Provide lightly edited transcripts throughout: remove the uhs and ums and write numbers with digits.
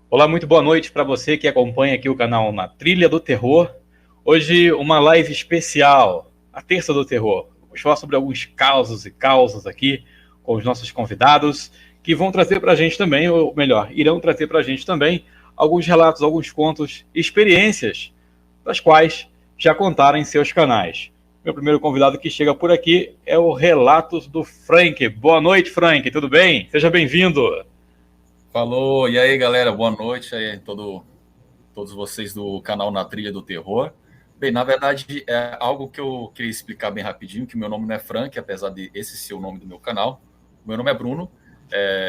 Olá, muito boa noite para você que acompanha aqui o canal Na Trilha do Terror. Hoje uma live especial, a Terça do Terror. Vamos falar sobre alguns causos e causas aqui com os nossos convidados que vão trazer para a gente também, ou melhor, irão trazer para a gente também alguns relatos, alguns contos, experiências das quais já contaram em seus canais. Meu primeiro convidado que chega por aqui é o Relatos do Frank. Boa noite, Frank, tudo bem? Seja bem-vindo. Falou, e aí galera, boa noite aí todos vocês do canal Na Trilha do Terror. Bem, na verdade é algo que eu queria explicar bem rapidinho, que meu nome não é Frank, apesar de esse ser o nome do meu canal. Meu nome é Bruno,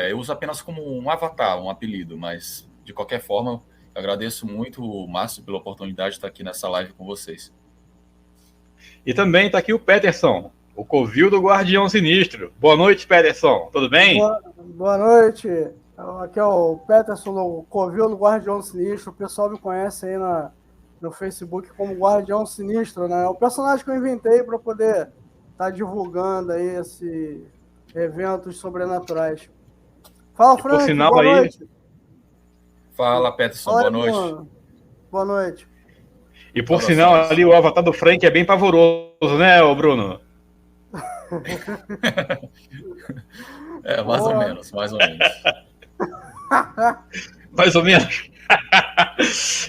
eu uso apenas como um avatar, um apelido, mas de qualquer forma eu agradeço muito o Márcio pela oportunidade de estar aqui nessa live com vocês. E também está aqui o Peterson, o Covil do Guardião Sinistro. Boa noite, Peterson. Tudo bem? Boa noite. Aqui é o Peterson do Covil do Guardião Sinistro. O pessoal me conhece aí no Facebook como Guardião Sinistro, né? É o personagem que eu inventei para poder estar divulgando aí esses eventos sobrenaturais. Fala, Frank. Sinal boa aí... noite. Fala, Peterson. Fala, boa noite. Bruno. Boa noite. E por sinal, ali o avatar do Frank é bem pavoroso, né, Bruno? Mais ou menos. Mais ou menos.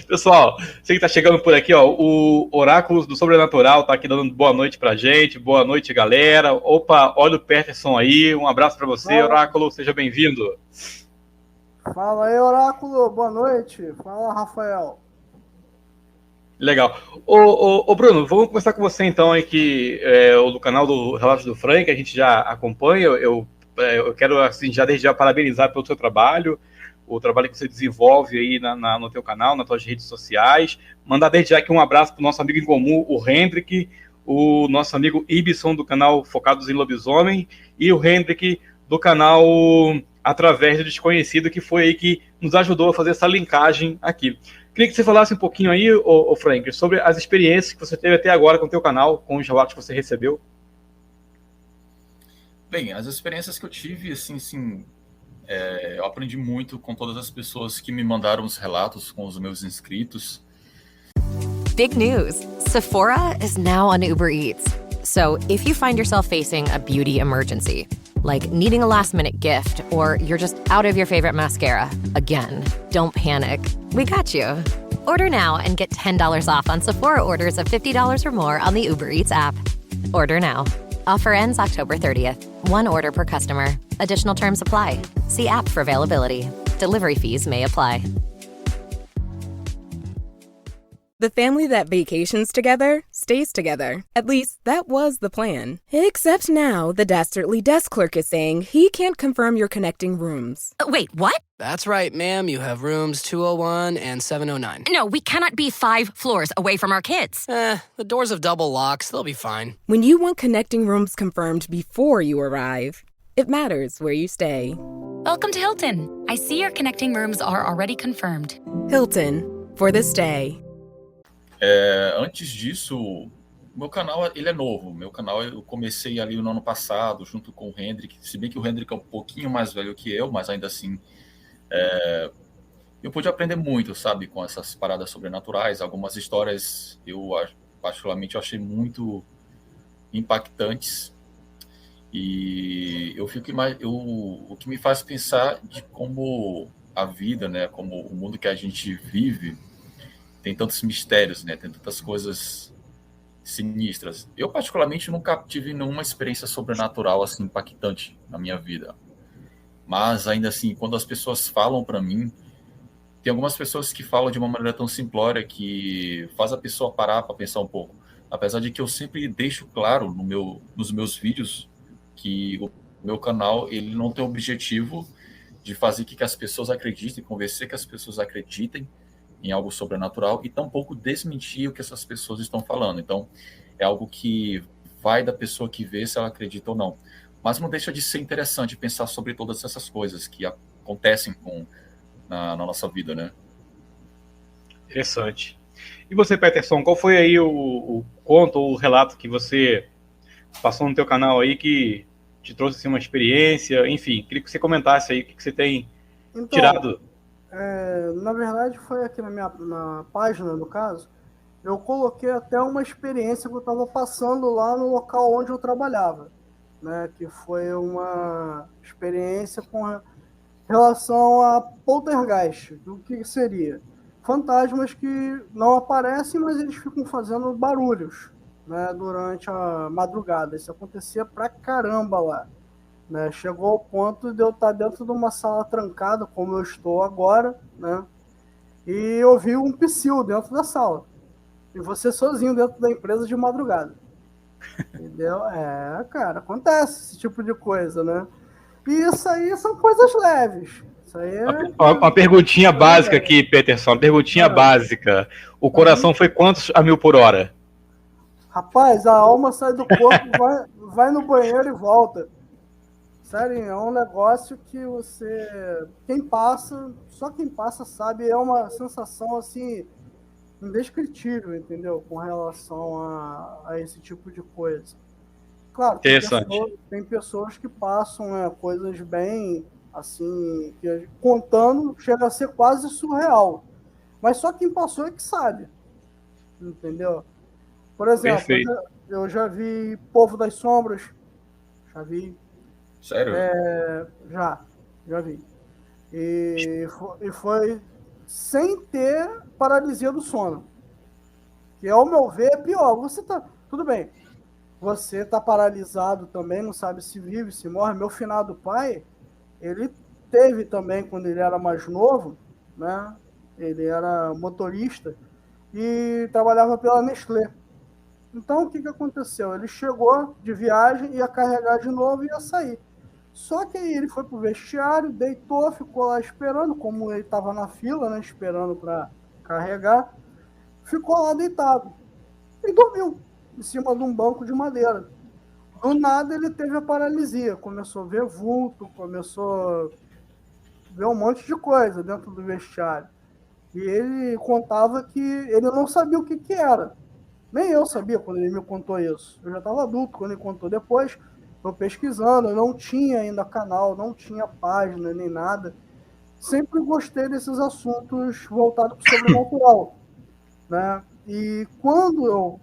Pessoal, você que está chegando por aqui, ó, o Oráculo do Sobrenatural está aqui dando boa noite pra gente. Boa noite, galera. Opa, olha o Peterson aí. Um abraço para você, Oráculo. Seja bem-vindo. Fala aí, Oráculo. Boa noite. Fala, Rafael. Legal. Ô Bruno, vamos começar com você então aí, que o do canal do Relatos do Frank, a gente já acompanha. Eu quero assim, já desde já parabenizar pelo seu trabalho, o trabalho que você desenvolve aí no teu canal, nas tuas redes sociais. Mandar desde já aqui um abraço para o nosso amigo em comum, o Hendrik, o nosso amigo Ibson do canal Focados em Lobisomem e o Hendrik do canal Através do Desconhecido, que foi aí que nos ajudou a fazer essa linkagem aqui. Queria que você falasse um pouquinho aí, ô Frank, sobre as experiências que você teve até agora com o teu canal, com os relatos que você recebeu. Bem, as experiências que eu tive, assim, eu aprendi muito com todas as pessoas que me mandaram os relatos, com os meus inscritos. Big news! Sephora is now on Uber Eats. So if you find yourself facing a beauty emergency, like needing a last-minute gift, or you're just out of your favorite mascara, again, don't panic. We got you. Order now and get $10 off on Sephora orders of $50 or more on the Uber Eats app. Order now. Offer ends October 30th. One order per customer. Additional terms apply. See app for availability. Delivery fees may apply. The family that vacations together stays together. At least, that was the plan. Except now, the Dastardly desk clerk is saying he can't confirm your connecting rooms. Wait, what? That's right, ma'am. You have rooms 201 and 709. No, we cannot be 5 floors away from our kids. The doors have double locks. They'll be fine. When you want connecting rooms confirmed before you arrive, it matters where you stay. Welcome to Hilton. I see your connecting rooms are already confirmed. Hilton, for this day. Antes disso, meu canal ele é novo. Meu canal eu comecei ali no ano passado, junto com o Hendrik. Se bem que o Hendrik é um pouquinho mais velho que eu, mas ainda assim eu pude aprender muito, sabe, com essas paradas sobrenaturais. Algumas histórias eu particularmente achei muito impactantes. E eu fico o que me faz pensar de como a vida, né, como o mundo que a gente vive tem tantos mistérios, né? Tem tantas coisas sinistras. Eu, particularmente, nunca tive nenhuma experiência sobrenatural assim impactante na minha vida. Mas, ainda assim, quando as pessoas falam para mim, tem algumas pessoas que falam de uma maneira tão simplória que faz a pessoa parar para pensar um pouco. Apesar de que eu sempre deixo claro nos meus vídeos que o meu canal ele não tem o objetivo de fazer que as pessoas acreditem, convencer que as pessoas acreditem em algo sobrenatural e tampouco desmentir o que essas pessoas estão falando. Então, é algo que vai da pessoa que vê se ela acredita ou não. Mas não deixa de ser interessante pensar sobre todas essas coisas que acontecem na nossa vida, né? Interessante. E você, Peterson, qual foi aí o conto ou o relato que você passou no teu canal aí que te trouxe assim, uma experiência? Enfim, queria que você comentasse aí o que você tem tirado. Na verdade, foi aqui na página, no caso, eu coloquei até uma experiência que eu estava passando lá no local onde eu trabalhava, né? Que foi uma experiência com relação a poltergeist. O que seria? Fantasmas que não aparecem, mas eles ficam fazendo barulhos, né, durante a madrugada. Isso acontecia pra caramba lá. Né? Chegou ao ponto de eu estar dentro de uma sala trancada, como eu estou agora, né? E ouvir um psil dentro da sala. E você sozinho dentro da empresa de madrugada. Entendeu? Cara, acontece esse tipo de coisa, né? E isso aí são coisas leves. Isso aí Uma perguntinha básica aqui, Peterson. Uma perguntinha básica. O coração foi quantos a 1000 por hora? Rapaz, a alma sai do corpo, vai no banheiro e volta. Sério, é um negócio que só quem passa sabe, é uma sensação assim, indescritível, entendeu? Com relação a esse tipo de coisa. Claro, tem pessoas que passam, né, coisas bem, assim, que contando chega a ser quase surreal. Mas só quem passou é que sabe, entendeu? Por exemplo, eu já vi Povo das Sombras, já vi. Sério? Já vi. E foi sem ter paralisia do sono. Que, ao meu ver, é pior. Tudo bem, você tá paralisado também, não sabe se vive, se morre. Meu finado pai, ele teve também, quando ele era mais novo, né? Ele era motorista e trabalhava pela Nestlé. Então, o que aconteceu? Ele chegou de viagem, ia carregar de novo e ia sair. Só que aí ele foi pro vestiário, deitou, ficou lá esperando, como ele estava na fila, né, esperando para carregar, ficou lá deitado e dormiu em cima de um banco de madeira. Do nada ele teve a paralisia, começou a ver vulto, começou a ver um monte de coisa dentro do vestiário. E ele contava que ele não sabia o que era. Nem eu sabia quando ele me contou isso. Eu já estava adulto quando ele contou. Depois, eu pesquisando, eu não tinha ainda canal, não tinha página, nem nada. Sempre gostei desses assuntos voltados para o sobrenatural, né? E quando eu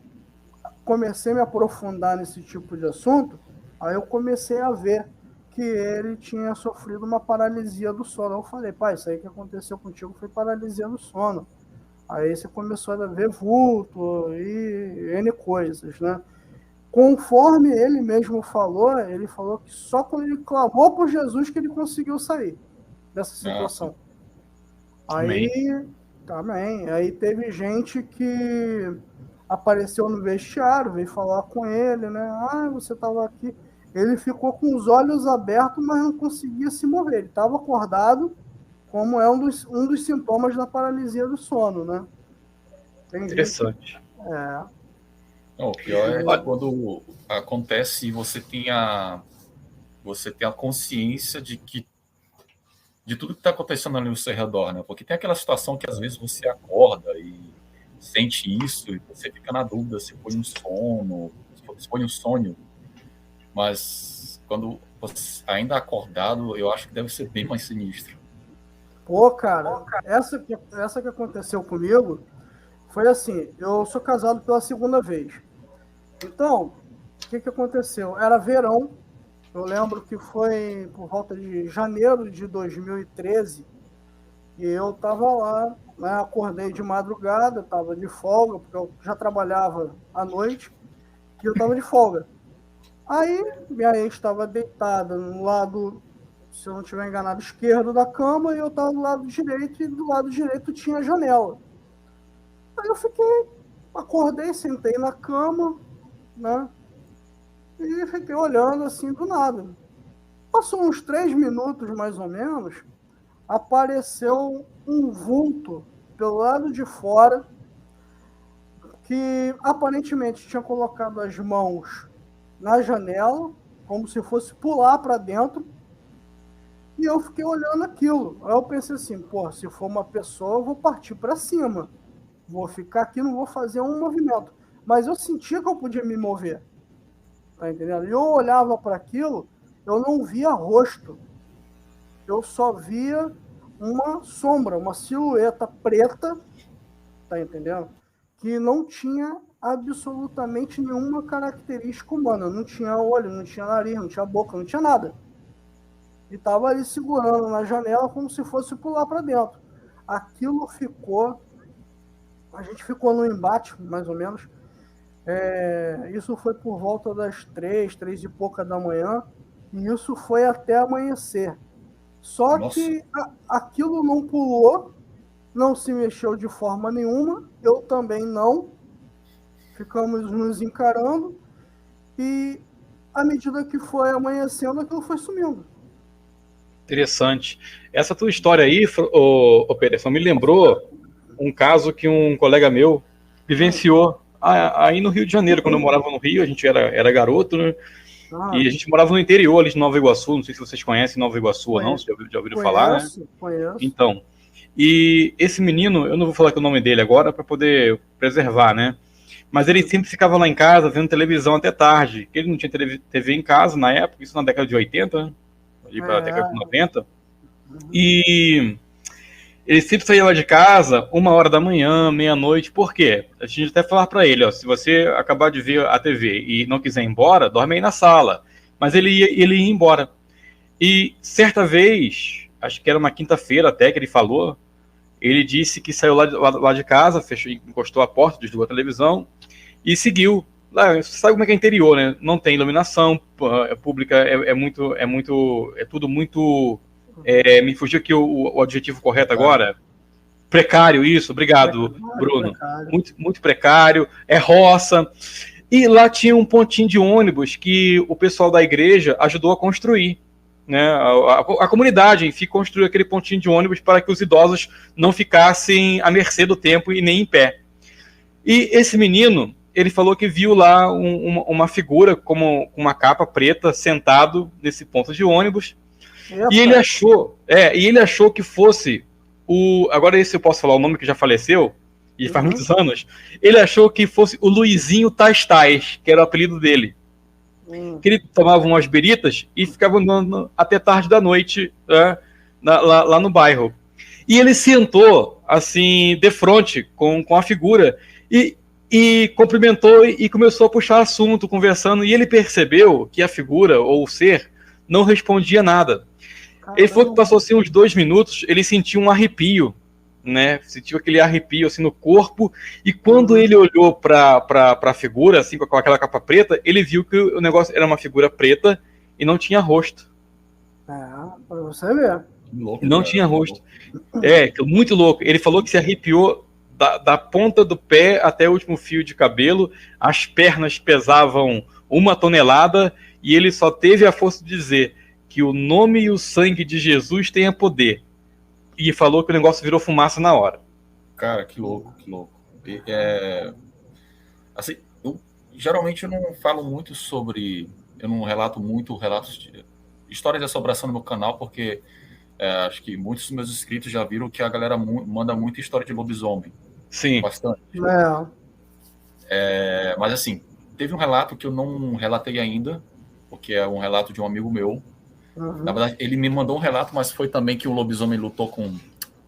comecei a me aprofundar nesse tipo de assunto, aí eu comecei a ver que ele tinha sofrido uma paralisia do sono. Eu falei, pai, isso aí que aconteceu contigo foi paralisia do sono. Aí você começou a ver vulto e N coisas, né? Conforme ele mesmo falou, ele falou que só quando ele clamou por Jesus que ele conseguiu sair dessa situação. Também. Aí teve gente que apareceu no vestiário, veio falar com ele, né? Ah, você estava aqui. Ele ficou com os olhos abertos, mas não conseguia se mover. Ele estava acordado, como é um dos sintomas da paralisia do sono, né? Interessante. Não, o pior é quando acontece e você tem a consciência de tudo que está acontecendo ali no seu redor, né? Porque tem aquela situação que às vezes você acorda e sente isso e você fica na dúvida se foi um sonho, mas quando você ainda acordado, eu acho que deve ser bem mais sinistro. Pô, cara, essa que aconteceu comigo foi assim, eu sou casado pela segunda vez. Então, o que aconteceu? Era verão, eu lembro que foi por volta de janeiro de 2013, e eu estava lá, né, acordei de madrugada, estava de folga, porque eu já trabalhava à noite, e eu estava de folga. Aí, minha ex estava deitada no lado, se eu não estiver enganado, esquerdo da cama, e eu estava do lado direito, e do lado direito tinha a janela. Aí eu acordei, sentei na cama, né? E fiquei olhando assim do nada. Passou uns 3 minutos, mais ou menos, apareceu um vulto pelo lado de fora que aparentemente tinha colocado as mãos na janela, como se fosse pular para dentro, e eu fiquei olhando aquilo. Aí eu pensei assim, pô, se for uma pessoa, eu vou partir para cima. Vou ficar aqui, não vou fazer um movimento. Mas eu sentia que eu podia me mover. Tá entendendo? E eu olhava para aquilo, eu não via rosto. Eu só via uma sombra, uma silhueta preta, tá entendendo? Que não tinha absolutamente nenhuma característica humana. Não tinha olho, não tinha nariz, não tinha boca, não tinha nada. E tava ali segurando na janela como se fosse pular para dentro. Aquilo ficou... A gente ficou no embate, mais ou menos. Isso foi por volta das 3 e pouca da manhã. E isso foi até amanhecer. Só Nossa. que aquilo não pulou, não se mexeu de forma nenhuma, eu também não. Ficamos nos encarando e, à medida que foi amanhecendo, aquilo foi sumindo. Interessante. Essa tua história aí, ô Peterson, me lembrou um caso que um colega meu vivenciou aí no Rio de Janeiro, quando eu morava no Rio, a gente era garoto, né? E a gente morava no interior ali de Nova Iguaçu, não sei se vocês conhecem Nova Iguaçu ou não, se já ouviram falar, né? Conheço. Então, e esse menino, eu não vou falar que o nome dele agora para poder preservar, né? Mas ele sempre ficava lá em casa vendo televisão até tarde. Ele não tinha TV em casa na época, isso na década de 80, né? Ali para a década de 90. E ele sempre saía lá de casa 1h da manhã, meia-noite. Por quê? A gente até falar para ele, ó, se você acabar de ver a TV e não quiser ir embora, dorme aí na sala. Mas ele ia embora. E certa vez, acho que era uma quinta-feira até que ele falou, ele disse que saiu lá de casa, fechou, encostou a porta, desligou a televisão e seguiu. Lá, sabe como é que é interior, né? Não tem iluminação pública, é tudo muito... me fugiu aqui o adjetivo correto agora. Precário, isso, obrigado, Bruno. Precário. Muito, muito precário, é roça. E lá tinha um pontinho de ônibus que o pessoal da igreja ajudou a construir. Né? A comunidade, enfim, construiu aquele pontinho de ônibus para que os idosos não ficassem à mercê do tempo e nem em pé. E esse menino, ele falou que viu lá uma figura com uma capa preta sentado nesse ponto de ônibus. Epa. E ele achou que fosse agora esse eu posso falar o nome que já faleceu, e faz muitos anos. Ele achou que fosse o Luizinho Tais Tais, que era o apelido dele. Que ele tomava umas biritas e ficava andando até tarde da noite, né, lá no bairro. E ele sentou, assim, de frente com a figura e cumprimentou e começou a puxar assunto, conversando, e ele percebeu que a figura, ou o ser, não respondia nada. Ele falou que passou assim uns 2 minutos, ele sentiu um arrepio, né? Sentiu aquele arrepio assim no corpo, e quando ele olhou para a figura, assim, com aquela capa preta, ele viu que o negócio era uma figura preta e não tinha rosto. Pra você ver. Louco, não cara. tinha rosto. Muito louco. Ele falou que se arrepiou da ponta do pé até o último fio de cabelo, as pernas pesavam 1 tonelada, e ele só teve a força de dizer que o nome e o sangue de Jesus tenha poder. E falou que o negócio virou fumaça na hora. Cara, que louco, que louco. Assim, geralmente eu não falo muito sobre... Eu não relato muito relatos de histórias de assombração no meu canal, porque acho que muitos dos meus inscritos já viram que a galera manda muita história de lobisomem. Sim. Bastante. Mas assim, teve um relato que eu não relatei ainda, porque é um relato de um amigo meu. Na verdade, ele me mandou um relato, mas foi também que o lobisomem lutou com...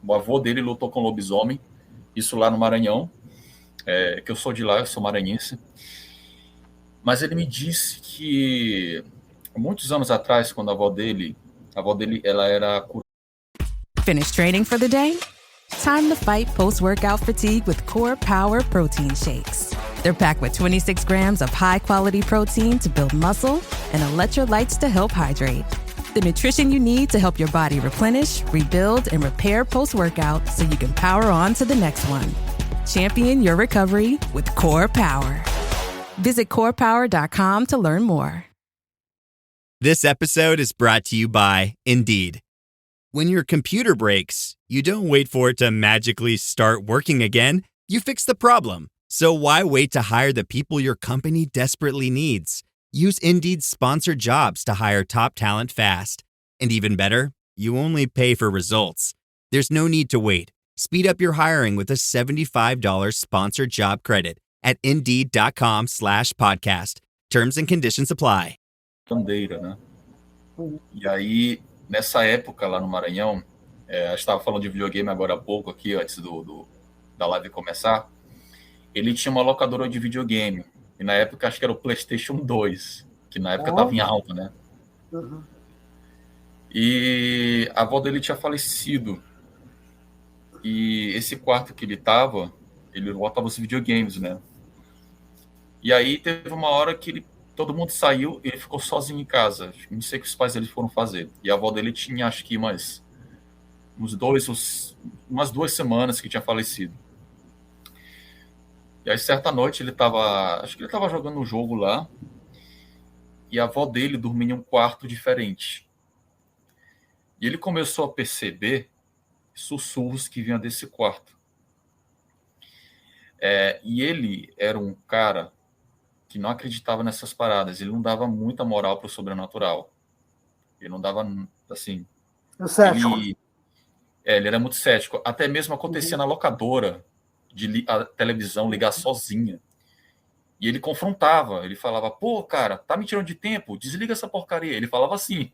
O avô dele lutou com o lobisomem. Isso lá no Maranhão. Que eu sou de lá, eu sou maranhense. Mas ele me disse que muitos anos atrás, quando a avó dele ela era... Finished training for the day? Time to fight post-workout fatigue with Core Power Protein Shakes. They're packed with 26 grams of high-quality protein to build muscle and electrolytes to help hydrate. The nutrition you need to help your body replenish, rebuild, and repair post-workout so you can power on to the next one. Champion your recovery with Core Power. Visit corepower.com to learn more. This episode is brought to you by Indeed. When your computer breaks, you don't wait for it to magically start working again. You fix the problem. So why wait to hire the people your company desperately needs? Use Indeed's sponsored jobs to hire top talent fast. And even better, you only pay for results. There's no need to wait. Speed up your hiring with a $75 sponsored job credit at Indeed.com/podcast. Terms and conditions apply. Bandeira, né? E aí, nessa época lá no Maranhão, eu estava falando de videogame agora há pouco aqui, antes da live começar. Ele tinha uma locadora de videogame. E na época acho que era o PlayStation 2, que na época estava em alta, né? Uhum. E a avó dele tinha falecido. E esse quarto que ele estava, ele botava os videogames, né? E aí teve uma hora que todo mundo saiu e ele ficou sozinho em casa. Não sei o que os pais dele foram fazer. E a avó dele tinha, acho que umas 2 semanas que tinha falecido. E aí, certa noite, acho que ele estava jogando um jogo lá, e a avó dele dormia em um quarto diferente. E ele começou a perceber sussurros que vinham desse quarto. E ele era um cara que não acreditava nessas paradas, ele não dava muita moral para o sobrenatural. Ele não dava, assim... Ele era muito cético. Até mesmo acontecia na locadora, a televisão ligar sozinha. E ele confrontava, ele falava, pô, cara, tá me tirando de tempo, desliga essa porcaria. Ele falava assim.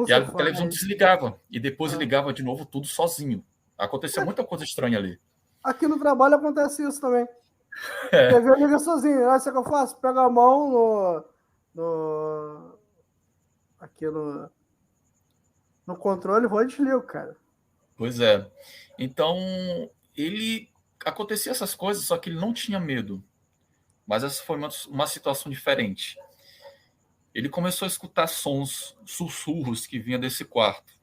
E a televisão desligava, e depois ligava de novo tudo sozinho. Acontecia muita coisa estranha ali. Aqui no trabalho acontece isso também. A TV liga sozinho. Olha o que eu faço? Pega a mão aqui no controle, vou e desligo, cara. Pois é. Então, acontecia essas coisas, só que ele não tinha medo. Mas essa foi uma situação diferente. Ele começou a escutar sons, sussurros que vinham desse quarto,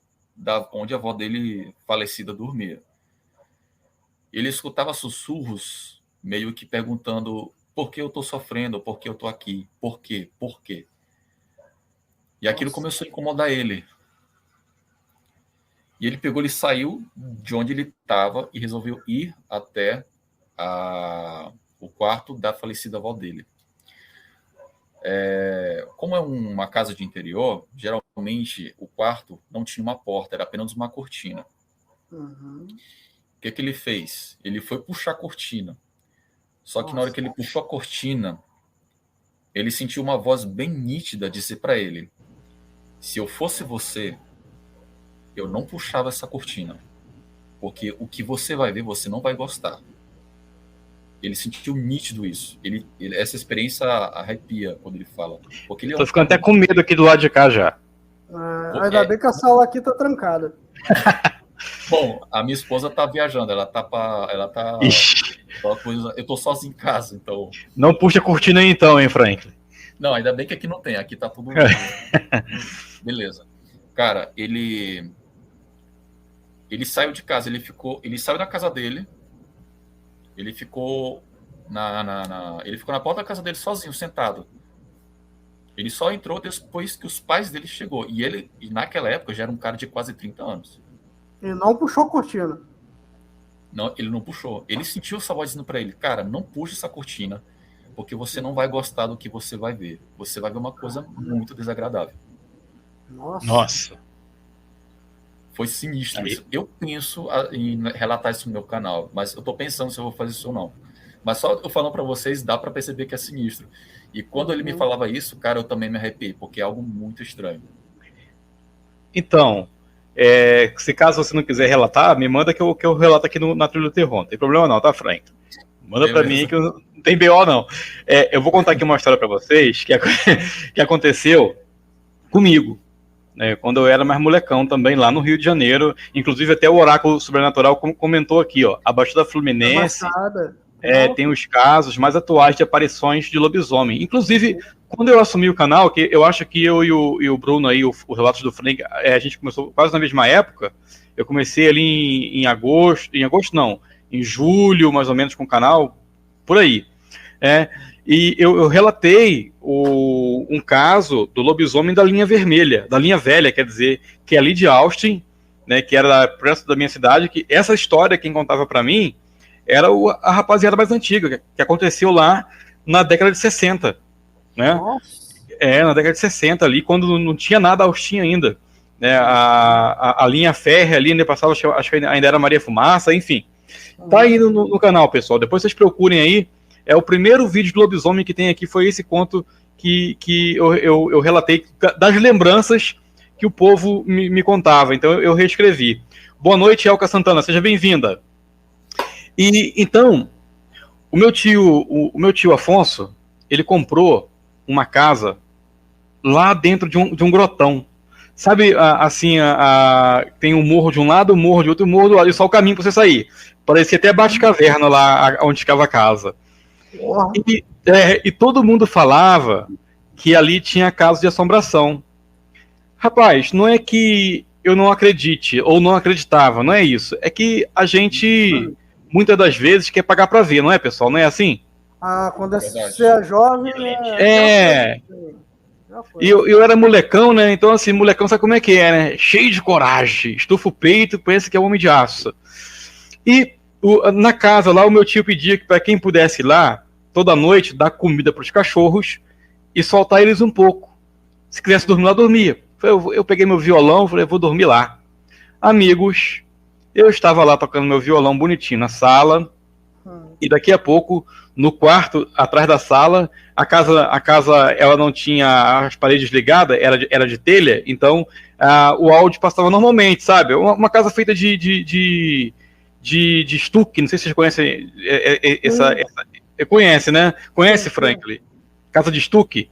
onde a avó dele, falecida, dormia. Ele escutava sussurros, meio que perguntando por que eu estou sofrendo, por que eu estou aqui, por quê, por quê. E aquilo começou a incomodar ele. E ele saiu de onde ele estava e resolveu ir até o quarto da falecida avó dele. Como é uma casa de interior, geralmente o quarto não tinha uma porta, era apenas uma cortina. Uhum. O que ele fez? Ele foi puxar a cortina. Só que na hora que ele puxou a cortina, ele sentiu uma voz bem nítida dizer para ele: se eu fosse você, eu não puxava essa cortina, porque o que você vai ver, você não vai gostar. Ele sentiu nítido isso. Essa experiência arrepia quando ele fala. Porque ele Tô ficando até com medo aqui do lado de cá já. Ainda bem que a sala aqui tá trancada. Bom, a minha esposa tá viajando, ela tá eu tô sozinho em casa, então... Não puxa a cortina aí então, hein, Franklin? Não, ainda bem que aqui não tem, aqui tá tudo... Beleza. Cara, ele saiu de casa, ele saiu da casa dele, ele ficou ele ficou na porta da casa dele sozinho, sentado. Ele só entrou depois que os pais dele chegou. E naquela época, já era um cara de quase 30 anos. Ele não puxou a cortina. Não, ele não puxou. Ele sentiu essa voz dizendo pra ele: cara, não puxe essa cortina, porque você não vai gostar do que você vai ver. Você vai ver uma coisa muito desagradável. Nossa. Foi sinistro isso. Eu penso em relatar isso no meu canal, mas eu tô pensando se eu vou fazer isso ou não. Mas só eu falando pra vocês, dá pra perceber que é sinistro. E quando ele me falava isso, cara, eu também me arrepiei, porque é algo muito estranho. Então, se caso você não quiser relatar, me manda que eu relato aqui na Trilha do Terror. Não tem problema não, tá, Frank? Manda pra mim que não tem BO não. Eu vou contar aqui uma história pra vocês que aconteceu comigo. Quando eu era mais molecão também, lá no Rio de Janeiro. Inclusive até o Oráculo Sobrenatural comentou aqui, ó, abaixo da Fluminense, tem os casos mais atuais de aparições de lobisomem. Inclusive, quando eu assumi o canal, que eu acho que eu e o Bruno aí, o Relatos do Frank, a gente começou quase na mesma época. Eu comecei ali em julho, mais ou menos, com o canal, por aí. E eu relatei um caso do lobisomem da linha vermelha, da linha velha, quer dizer, que é ali de Austin, né, que era perto da minha cidade, que essa história quem contava para mim era a rapaziada mais antiga, que aconteceu lá na década de 60, né? Na década de 60 ali, quando não tinha nada Austin ainda, né? A linha férrea ali ainda passava, acho que ainda era Maria Fumaça, enfim. Tá aí no canal, pessoal, depois vocês procurem aí. O primeiro vídeo do lobisomem que tem aqui foi esse conto que eu relatei das lembranças que o povo me contava. Então eu reescrevi. Boa noite, Elka Santana, seja bem-vinda. E então, o meu tio Afonso, ele comprou uma casa lá dentro de um grotão. Sabe, assim, tem um morro de um lado, um morro de outro, um morro do lado, e só o caminho para você sair. Parecia até Batcaverna lá onde ficava a casa. E todo mundo falava que ali tinha casos de assombração. Rapaz, não é que eu não acredite ou não acreditava, não é isso. É que a gente, muitas das vezes, quer pagar para ver, não é, pessoal? Não é assim? Quando você é jovem... E eu era molecão, né? Então, assim, molecão sabe como é que é, né? Cheio de coragem, estufa o peito, pensa que é homem de aço. E na casa lá, o meu tio pedia que para quem pudesse ir lá, toda noite, dar comida para os cachorros e soltar eles um pouco. Se quisesse dormir lá, dormia. Eu peguei meu violão, falei, vou dormir lá. Amigos, eu estava lá tocando meu violão bonitinho na sala, e daqui a pouco, no quarto, atrás da sala, a casa ela não tinha as paredes ligadas, era de telha, então o áudio passava normalmente, sabe? Uma casa feita de estuque, não sei se vocês conhecem conhece, né? Conhece, Franklin? Casa de estuque?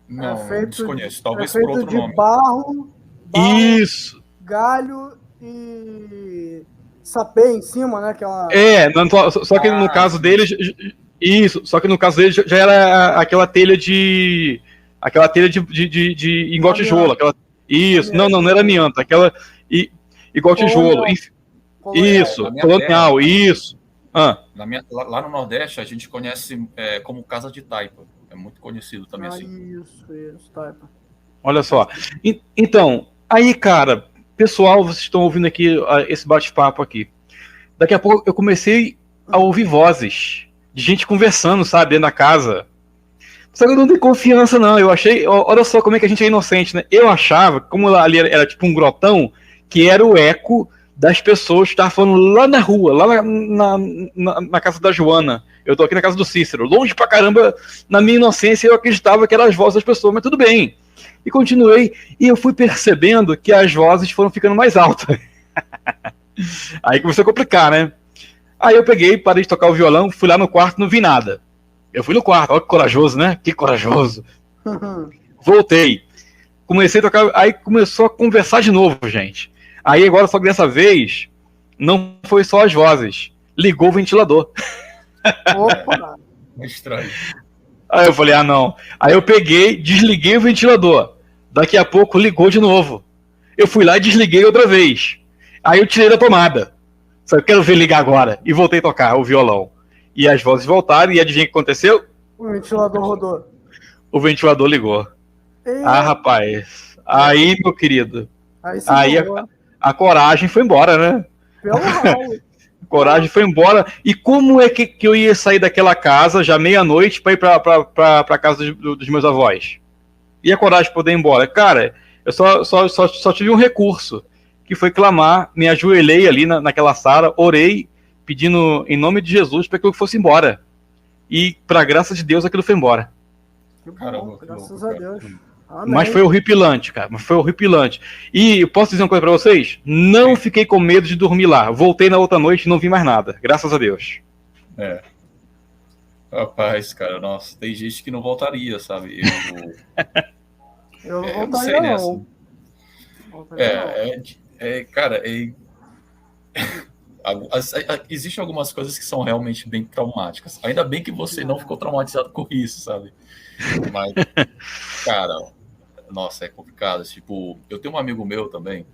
Não, desconheço. Talvez por outro nome. Barro, Isso. Galho e sapê em cima, né? Só que no caso deles... Isso, só que no caso deles já era aquela telha de igual tijolo. Isso, não era amianto. Igual tijolo. Isso, colonial, isso. Lá no Nordeste, a gente conhece como casa de taipa. É muito conhecido também assim. Isso, taipa. Olha só. Então, aí, cara, pessoal, vocês estão ouvindo aqui esse bate-papo aqui. Daqui a pouco eu comecei a ouvir vozes de gente conversando, sabe, dentro da casa. Só que eu não tenho confiança, não. Eu achei... Olha só como é que a gente é inocente, né? Eu achava, como ali era tipo um grotão, que era o eco das pessoas que estavam falando lá na rua, lá na casa da Joana. Eu tô aqui na casa do Cícero. Longe pra caramba, na minha inocência, eu acreditava que eram as vozes das pessoas, mas tudo bem. E continuei, e eu fui percebendo que as vozes foram ficando mais altas. Aí começou a complicar, né? Aí eu peguei, parei de tocar o violão, fui lá no quarto, não vi nada. Eu fui no quarto, olha que corajoso, né? Que corajoso. Voltei. Comecei a tocar, aí começou a conversar de novo, gente. Aí agora, só que dessa vez, não foi só as vozes. Ligou o ventilador. Opa! Estranho. Aí eu falei, não. Aí eu peguei, desliguei o ventilador. Daqui a pouco ligou de novo. Eu fui lá e desliguei outra vez. Aí eu tirei da tomada. Só que eu quero ver ligar agora. E voltei a tocar o violão. E as vozes voltaram, e adivinha o que aconteceu? O ventilador rodou. O ventilador ligou. Rapaz. Aí, meu querido. Aí a coragem foi embora, né? Pelo ralo. A coragem foi embora. E como é que eu ia sair daquela casa, já meia-noite, para ir pra casa dos meus avós? E a coragem de poder ir embora? Cara, eu só tive um recurso, que foi clamar, me ajoelhei ali naquela sala, orei, pedindo em nome de Jesus para que eu fosse embora. E, para graça de Deus, aquilo foi embora. Caramba, graças a Deus. Amém. Mas foi horripilante, cara. Mas foi horripilante. E eu posso dizer uma coisa para vocês? Não fiquei com medo de dormir lá. Voltei na outra noite e não vi mais nada. Graças a Deus. Rapaz, cara, nossa, tem gente que não voltaria, sabe? Eu não voltaria, não. Cara, existem algumas coisas que são realmente bem traumáticas. Ainda bem que você não ficou traumatizado com isso, sabe? Mas, cara, nossa, é complicado. Tipo, eu tenho um amigo meu também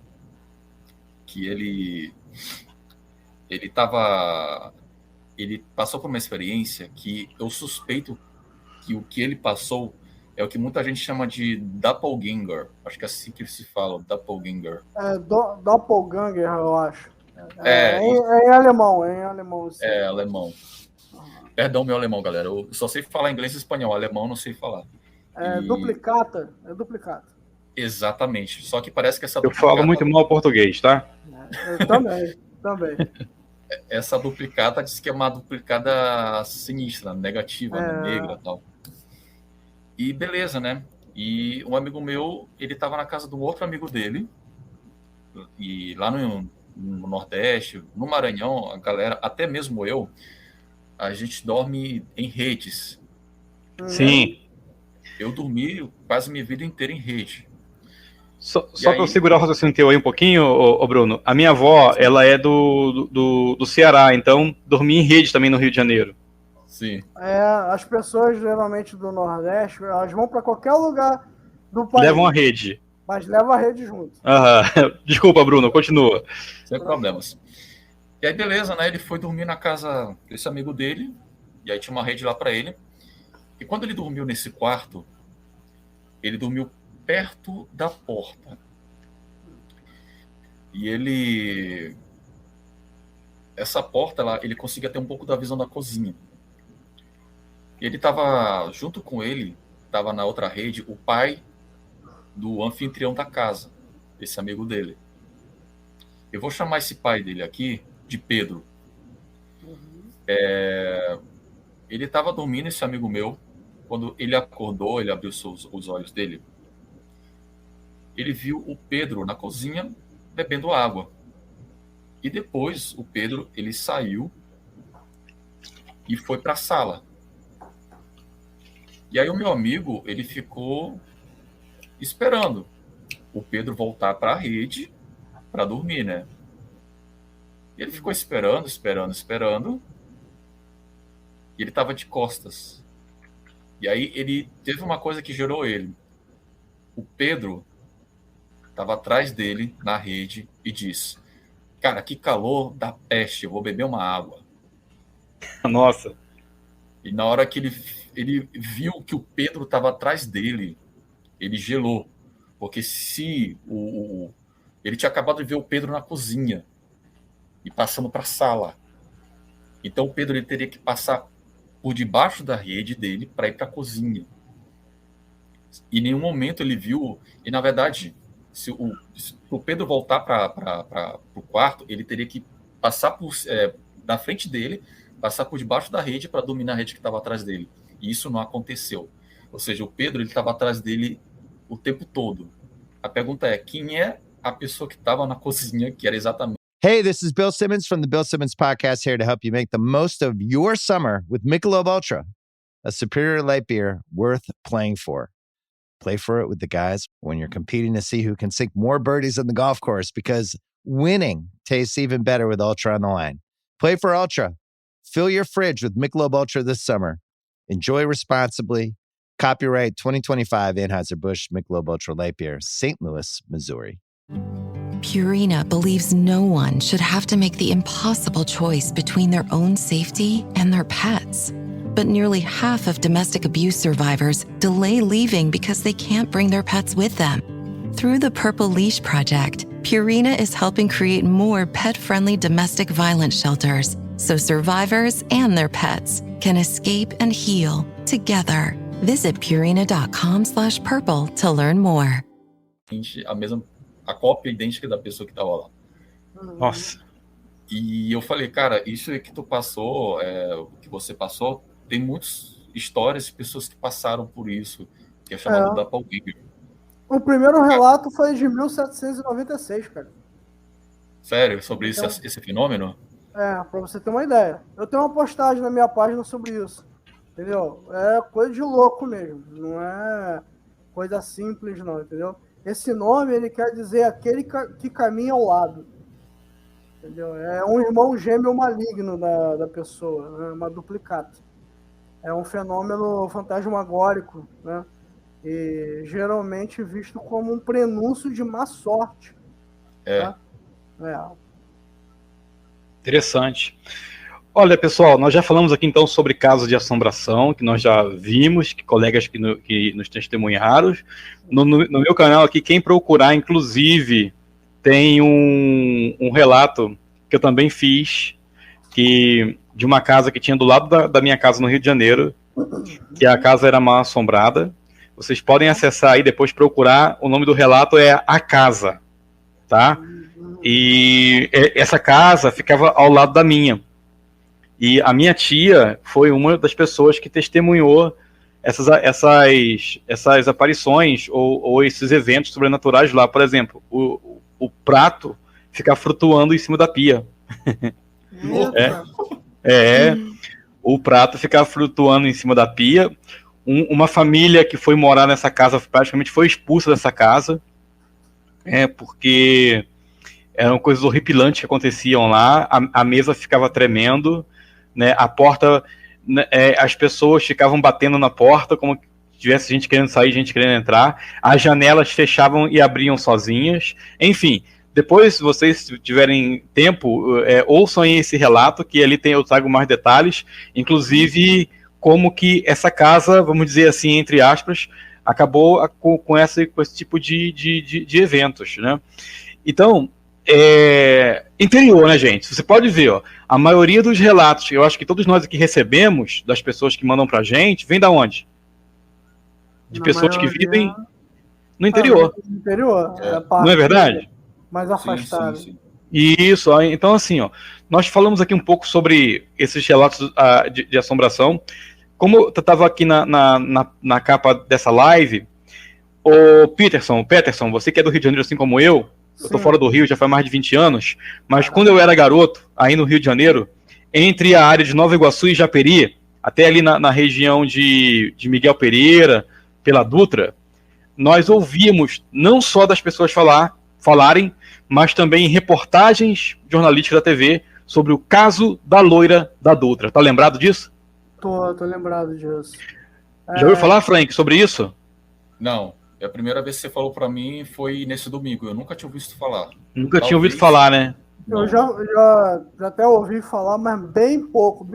que ele passou por uma experiência que eu suspeito que o que ele passou é o que muita gente chama de doppelganger. Acho que é assim que se fala, doppelganger. Doppelganger, eu acho. Em alemão, Sim. Alemão. Perdão, meu alemão, galera. Eu só sei falar inglês e espanhol. Alemão não sei falar. Duplicata. Exatamente. Só que parece que essa duplicata... Eu falo muito mal português, tá? Eu também. Essa duplicata diz que é uma duplicada sinistra, negativa, negra e tal. E beleza, né? E um amigo meu, ele estava na casa de um outro amigo dele, e lá no Nordeste, no Maranhão, a galera, até mesmo eu, a gente dorme em redes. Sim. Eu dormi quase minha vida inteira em rede. Só para eu segurar o raciocínio teu aí um pouquinho, ô Bruno, a minha avó, ela é do Ceará, então dormi em rede também no Rio de Janeiro. Sim. As pessoas geralmente do Nordeste, elas vão para qualquer lugar do país. Levam a rede. Mas levam a rede junto. Desculpa, Bruno, continua. Sem problemas. E aí, beleza, né? Ele foi dormir na casa desse amigo dele, e aí tinha uma rede lá para ele. E quando ele dormiu nesse quarto, ele dormiu perto da porta. E ele... Essa porta, ele conseguia ter um pouco da visão da cozinha. E ele estava, junto com ele, estava na outra rede, o pai do anfitrião da casa, esse amigo dele. Eu vou chamar esse pai dele aqui de Pedro. Ele estava dormindo, esse amigo meu. Quando ele acordou, ele abriu os olhos dele. Ele viu o Pedro na cozinha bebendo água. E depois o Pedro, ele saiu e foi para a sala. E aí o meu amigo, ele ficou esperando o Pedro voltar para a rede para dormir, né? E ele ficou esperando. E ele estava de costas. E aí ele teve uma coisa que gerou ele. O Pedro estava atrás dele na rede e disse: cara, que calor da peste, eu vou beber uma água. Nossa. E na hora que ele viu que o Pedro estava atrás dele, ele gelou. Porque se ele tinha acabado de ver o Pedro na cozinha e passando para a sala. Então o Pedro, ele teria que passar por debaixo da rede dele para ir para a cozinha. E em nenhum momento ele viu... E na verdade, se o Pedro voltar para o quarto, ele teria que passar na frente dele, passar por debaixo da rede para dominar a rede que estava atrás dele. E isso não aconteceu. Ou seja, o Pedro, ele estava atrás dele o tempo todo. A pergunta é, quem é a pessoa que estava na cozinha, que era exatamente... Hey, this is Bill Simmons from the Bill Simmons Podcast, here to help you make the most of your summer with Michelob Ultra, a superior light beer worth playing for. Play for it with the guys when you're competing to see who can sink more birdies on the golf course, because winning tastes even better with Ultra on the line. Play for Ultra. Fill your fridge with Michelob Ultra this summer. Enjoy responsibly. Copyright 2025 Anheuser-Busch Michelob Ultra Light Beer, St. Louis, Missouri. Purina believes no one should have to make the impossible choice between their own safety and their pets. But nearly half of domestic abuse survivors delay leaving because they can't bring their pets with them. Through the Purple Leash Project, Purina is helping create more pet-friendly domestic violence shelters so survivors and their pets can escape and heal together. Visit purina.com/purple to learn more. A cópia idêntica da pessoa que estava lá. Nossa. E eu falei, cara, isso que tu passou, o que você passou, tem muitas histórias de pessoas que passaram por isso, que é chamado doppelganger. O primeiro relato foi de 1796, cara. Sério? Sobre esse fenômeno? Pra você ter uma ideia. Eu tenho uma postagem na minha página sobre isso. Entendeu? É coisa de louco mesmo. Não é coisa simples, não, entendeu? Esse nome, ele quer dizer aquele que caminha ao lado. Entendeu? É um irmão gêmeo maligno da pessoa, né? Uma duplicata. É um fenômeno fantasmagórico, né? E geralmente visto como um prenúncio de má sorte. Tá? Interessante. Olha, pessoal, nós já falamos aqui então sobre casos de assombração, que nós já vimos, que colegas que nos testemunharam. No meu canal aqui, quem procurar, inclusive, tem um relato que eu também fiz, de uma casa que tinha do lado da minha casa no Rio de Janeiro, que a casa era mal assombrada. Vocês podem acessar aí, depois procurar, o nome do relato é A Casa, tá? E essa casa ficava ao lado da minha. E a minha tia foi uma das pessoas que testemunhou essas aparições ou esses eventos sobrenaturais lá. Por exemplo, o prato ficar flutuando em cima da pia. O prato ficar flutuando em cima da pia. Uma família que foi morar nessa casa praticamente foi expulsa dessa casa, porque eram coisas horripilantes que aconteciam lá. A mesa ficava tremendo, né? A porta, as pessoas ficavam batendo na porta como se tivesse gente querendo sair, gente querendo entrar. As janelas fechavam e abriam sozinhas. Enfim, depois, se vocês tiverem tempo, ouçam aí esse relato, que ali eu trago mais detalhes, inclusive como que essa casa, vamos dizer assim, entre aspas, acabou com esse tipo de eventos, né? Então, interior, né, gente? Você pode ver, ó, a maioria dos relatos, eu acho que todos nós aqui recebemos, das pessoas que mandam pra gente, vem da onde? De pessoas que vivem no interior. No interior. Não é verdade? Mais afastado. Sim. Isso, então assim, ó, nós falamos aqui um pouco sobre esses relatos de assombração. Como eu estava aqui na capa dessa live, o Peterson, você que é do Rio de Janeiro assim como eu tô fora do Rio já faz mais de 20 anos, mas quando eu era garoto, aí no Rio de Janeiro, entre a área de Nova Iguaçu e Japeri, até ali na região de Miguel Pereira, pela Dutra, nós ouvíamos não só das pessoas falarem, mas também reportagens jornalísticas da TV sobre o caso da loira da Dutra. Tá lembrado disso? Tô lembrado disso. Já ouviu falar, Frank, sobre isso? Não. A primeira vez que você falou para mim foi nesse domingo. Eu nunca tinha ouvido falar. Nunca tinha ouvido falar, né? Eu já até ouvi falar, mas bem pouco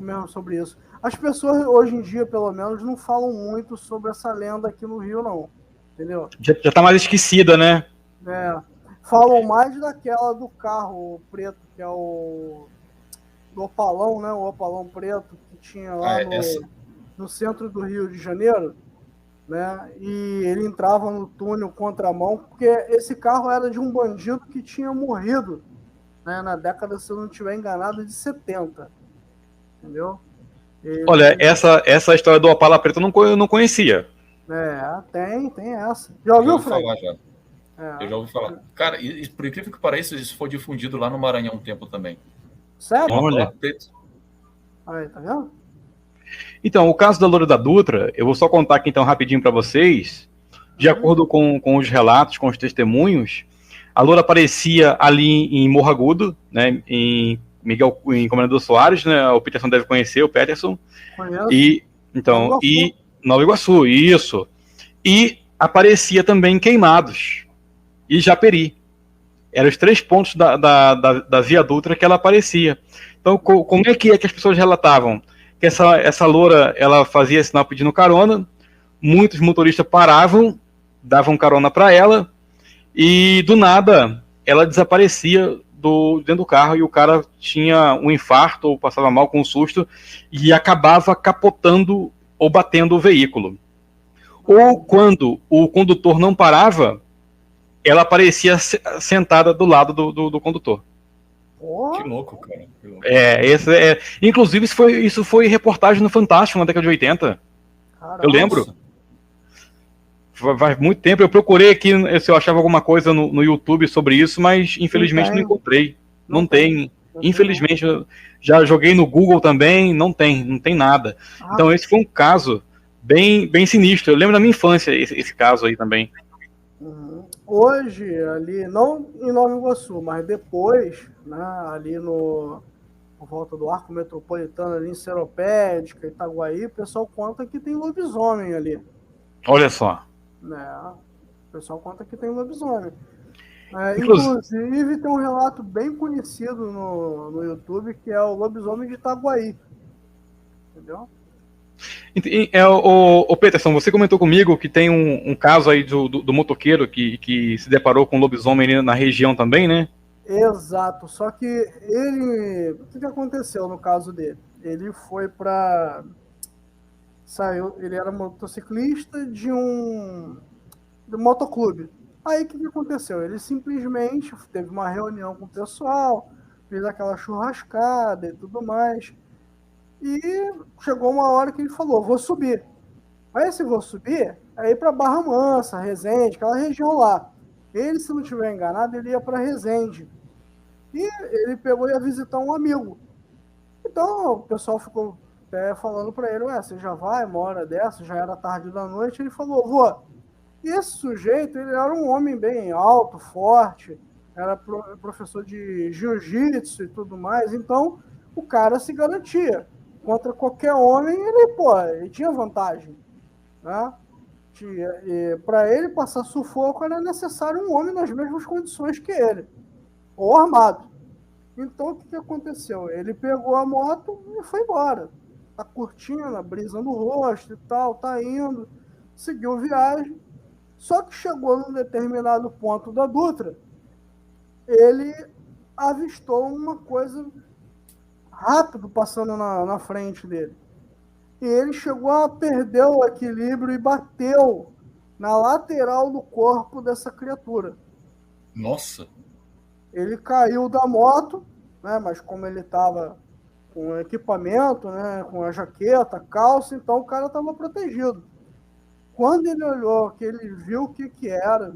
mesmo sobre isso. As pessoas hoje em dia, pelo menos, não falam muito sobre essa lenda aqui no Rio, não. Entendeu? Já tá mais esquecida, né? Falam mais daquela do carro preto, que é do Opalão, né? O Opalão preto que tinha lá no centro do Rio de Janeiro, né? E ele entrava no túnel contramão, porque esse carro era de um bandido que tinha morrido, né? Na década, se eu não estiver enganado, de 70. Entendeu? Olha, essa história do Opala preto eu não conhecia. Tem essa. Já ouviu falar já? Eu já ouvi falar. Cara, e por incrível que pareça, isso foi difundido lá no Maranhão um tempo também. Sério? Olha. Aí, tá vendo? Então, o caso da loira da Dutra, eu vou só contar aqui então rapidinho para vocês. De acordo com os relatos, com os testemunhos, a loira aparecia ali em Morro Agudo, né, em Comendador Soares, né? O Peterson deve conhecer, o Peterson. Conheço. E Nova Iguaçu, isso. E aparecia também em Queimados e Japeri. Eram os 3 pontos da Via Dutra que ela aparecia. Então, como é que as pessoas relatavam? Que essa loura, ela fazia sinal pedindo carona, muitos motoristas paravam, davam carona para ela, e do nada ela desaparecia dentro do carro e o cara tinha um infarto ou passava mal com um susto e acabava capotando ou batendo o veículo. Ou quando o condutor não parava, ela aparecia sentada do lado do condutor. Que louco, cara. Que louco. Inclusive, isso foi reportagem no Fantástico na década de 80. Caramba. Eu lembro. Faz muito tempo. Eu procurei aqui se eu achava alguma coisa no YouTube sobre isso, mas infelizmente não encontrei. Não tem. Infelizmente, já joguei no Google também, não tem nada. Então, esse foi um caso bem sinistro. Eu lembro da minha infância esse caso aí também. Hoje, ali, não em Nova Iguaçu, mas depois, né, ali por volta do Arco Metropolitano, ali em Seropédica, Itaguaí, o pessoal conta que tem lobisomem ali. Olha só. O pessoal conta que tem lobisomem. Inclusive, tem um relato bem conhecido no YouTube, que é o lobisomem de Itaguaí. Entendeu? O Peterson, você comentou comigo que tem um caso aí do motoqueiro que se deparou com lobisomem na região também, né? Exato, só que o que aconteceu no caso dele? Ele foi ele era motociclista de um motoclube. Aí o que aconteceu? Ele simplesmente teve uma reunião com o pessoal, fez aquela churrascada e tudo mais. E chegou uma hora que ele falou, vou subir. Aí se vou subir, aí para Barra Mansa, Resende, aquela região lá. Ele, se não estiver enganado, ele ia para Resende. E ele pegou e ia visitar um amigo. Então o pessoal ficou falando para ele, você já vai, uma hora dessa, já era tarde da noite. Ele falou, vou. E esse sujeito, ele era um homem bem alto, forte, era professor de jiu-jitsu e tudo mais, então o cara se garantia. Contra qualquer homem, ele tinha vantagem. Né? Para ele passar sufoco, era necessário um homem nas mesmas condições que ele, ou armado. Então, o que aconteceu? Ele pegou a moto e foi embora. Tá curtindo, a brisa no rosto e tal, tá indo, seguiu viagem. Só que chegou num determinado ponto da Dutra, ele avistou uma coisa rápido passando na frente dele. E ele chegou a perder o equilíbrio e bateu na lateral do corpo dessa criatura. Nossa! Ele caiu da moto, né, mas como ele estava com equipamento, né, com a jaqueta, calça, então o cara estava protegido. Quando ele olhou, que ele viu o que era,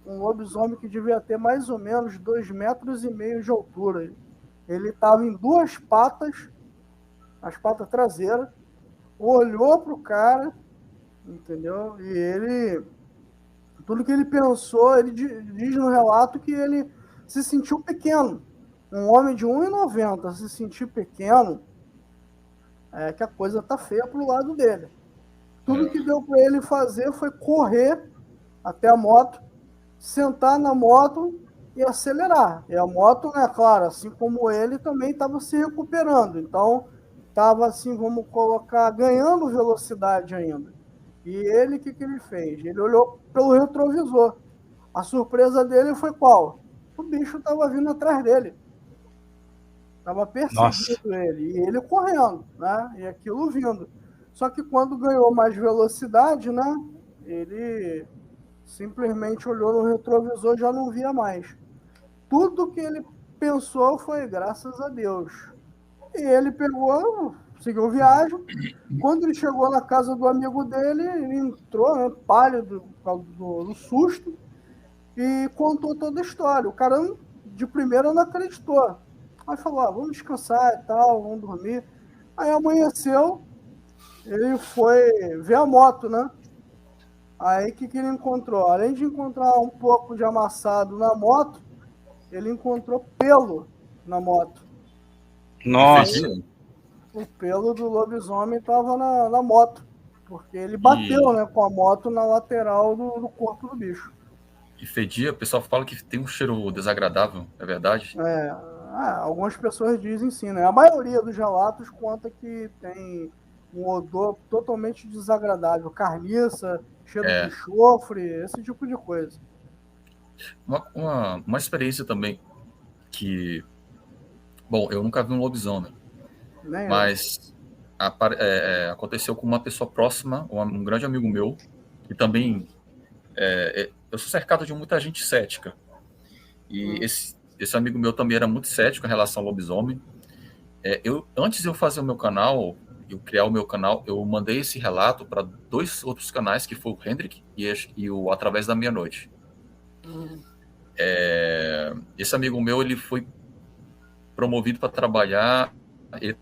um lobisomem que devia ter mais ou menos 2,5 metros de altura. Ele estava em 2 patas, as patas traseiras, olhou para o cara, entendeu? E ele, tudo que ele pensou, ele diz no relato que ele se sentiu pequeno. Um homem de 1,90 se sentir pequeno, que a coisa tá feia pro lado dele. Tudo que deu para ele fazer foi correr até a moto, sentar na moto e acelerar. E a moto, né, claro, assim como ele, também estava se recuperando. Então, estava assim, vamos colocar, ganhando velocidade ainda. E ele, o que ele fez? Ele olhou pelo retrovisor. A surpresa dele foi qual? O bicho estava vindo atrás dele. Estava perseguindo ele. E ele correndo, né? E aquilo vindo. Só que quando ganhou mais velocidade, né? Ele simplesmente olhou no retrovisor e já não via mais. Tudo que ele pensou foi graças a Deus. E ele pegou, seguiu viagem. Quando ele chegou na casa do amigo dele, ele entrou, né, pálido do susto, e contou toda a história. O cara de primeira não acreditou. Aí falou, vamos descansar e tal, vamos dormir. Aí amanheceu, ele foi ver a moto, né? Aí o que ele encontrou? Além de encontrar um pouco de amassado na moto, ele encontrou pelo na moto. Nossa! O pelo do lobisomem estava na moto, porque ele bateu, né, com a moto na lateral do corpo do bicho. E fedia, o pessoal fala que tem um cheiro desagradável, é verdade? Algumas pessoas dizem sim, né? A maioria dos relatos conta que tem um odor totalmente desagradável, carniça, cheiro de enxofre, esse tipo de coisa. Uma experiência também que... Bom, eu nunca vi um lobisomem, mas aconteceu com uma pessoa próxima, um grande amigo meu, que também... eu sou cercado de muita gente cética. E esse amigo meu também era muito cético em relação ao lobisomem. Antes de eu fazer o meu canal, eu criar o meu canal, eu mandei esse relato para 2 outros canais, que foi o Hendrik e o Através da Meia-Noite. Esse amigo meu, ele foi promovido para trabalhar, ele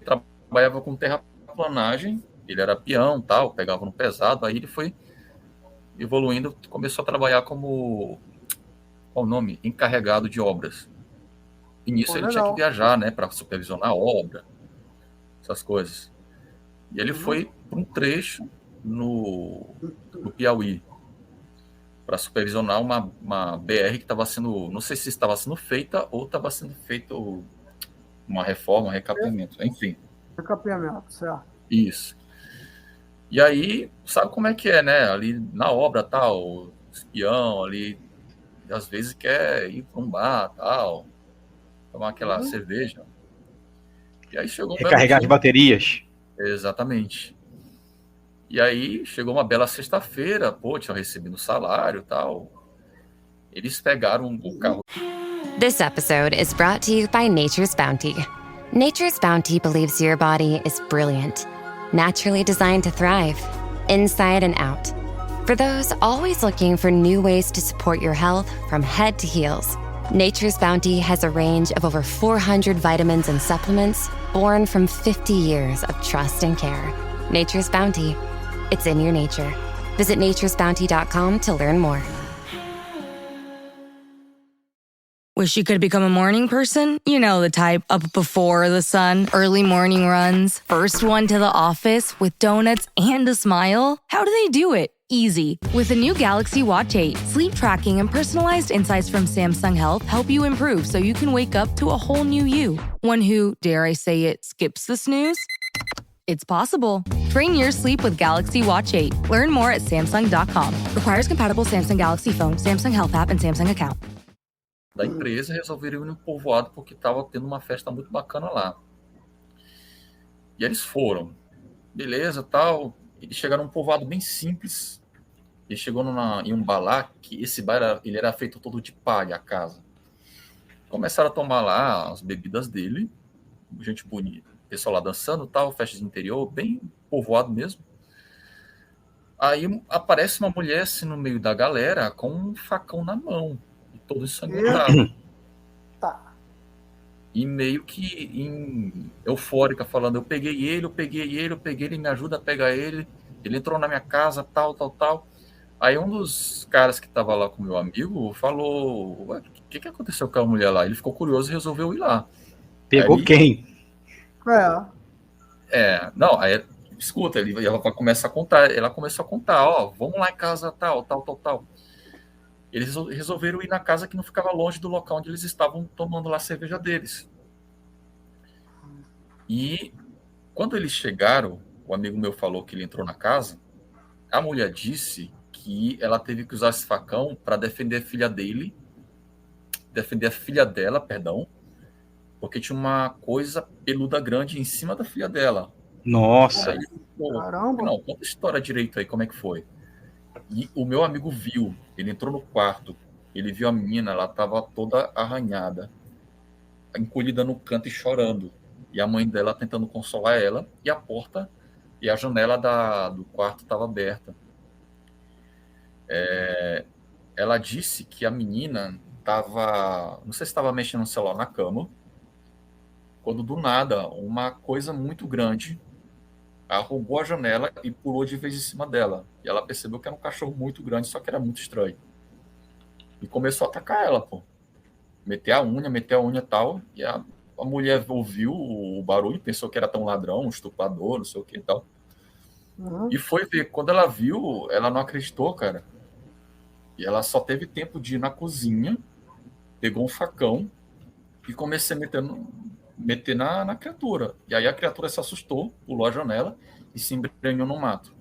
trabalhava com terraplanagem, ele era peão, tal, pegava no pesado, aí ele foi evoluindo, começou a trabalhar como, qual o nome? Encarregado de obras. E nisso ele tinha que viajar, né, para supervisionar a obra, essas coisas. E ele foi para um trecho no Piauí, para supervisionar uma BR que estava sendo, não sei se estava sendo feita ou estava sendo feito uma reforma, um recapeamento, enfim. Recapeamento, certo. Isso. E aí, sabe como é que é, né? Ali na obra, tal, o espião ali, às vezes quer ir para um bar, tal, tomar aquela cerveja. E aí chegou recarregar as baterias. Exatamente. E aí chegou uma bela sexta-feira, tinha recebido salário, tal. Eles pegaram o carro. This episode is brought to you by Nature's Bounty. Nature's Bounty believes your body is brilliant, naturally designed to thrive. inside and out. For those always looking for new ways to support your health from head to heels, Nature's Bounty has a range of over 400 vitamins and supplements born from 50 years of trust and care. Nature's Bounty. It's in your nature. Visit naturesbounty.com to learn more. Wish you could become a morning person? You know the type, up before the sun, early morning runs, first one to the office with donuts and a smile. How do they do it? Easy. With the new Galaxy Watch 8, sleep tracking and personalized insights from Samsung Health help you improve so you can wake up to a whole new you. One who, dare I say it, skips the snooze? It's possible. Train your sleep with Galaxy Watch 8. Learn more at Samsung.com. Requires compatible Samsung Galaxy phone, Samsung Health app, and Samsung account. Da empresa resolveram ir no povoado porque estava tendo uma festa muito bacana lá. E eles foram. Beleza, tal. Eles chegaram num povoado bem simples. Ele chegou em um bar lá, que esse bar ele era feito todo de palha, a casa. Começaram a tomar lá as bebidas dele. Gente bonita. Pessoal lá dançando, tal, festa de interior, bem povoado mesmo. Aí aparece uma mulher assim no meio da galera com um facão na mão. E todo ensanguentado. Tá. E meio que eufórica, falando, eu peguei ele, me ajuda a pegar ele. Ele entrou na minha casa, tal. Aí um dos caras que estava lá com o meu amigo falou, ué, o que aconteceu com a mulher lá? Ele ficou curioso e resolveu ir lá. Pegou aí, quem? Não, aí, escuta, ela começa a contar, ela começou a contar, ó, vamos lá em casa, tal. Eles resolveram ir na casa que não ficava longe do local onde eles estavam tomando lá a cerveja deles. E quando eles chegaram, o amigo meu falou que ele entrou na casa, a mulher disse que ela teve que usar esse facão para defender a filha dela, porque tinha uma coisa peluda grande em cima da filha dela. Nossa. Aí, caramba. Não, conta a história direito aí, como é que foi. E o meu amigo viu, ele entrou no quarto, ele viu a menina, ela estava toda arranhada, encolhida no canto e chorando. E a mãe dela tentando consolar ela, e a porta e a janela do quarto estava aberta. Ela disse que a menina estava, não sei se estava mexendo no celular na cama, quando do nada uma coisa muito grande arrombou a janela e pulou de vez em cima dela. E ela percebeu que era um cachorro muito grande, só que era muito estranho. E começou a atacar ela, pô. Meter a unha e tal. E a mulher ouviu o barulho, pensou que era tão ladrão, um estuprador, não sei o que e tal. Uhum. E foi ver. Quando ela viu, ela não acreditou, cara. E ela só teve tempo de ir na cozinha, pegou um facão e comecei a meter na criatura. E aí a criatura se assustou, pulou a janela e se embrenhou no mato.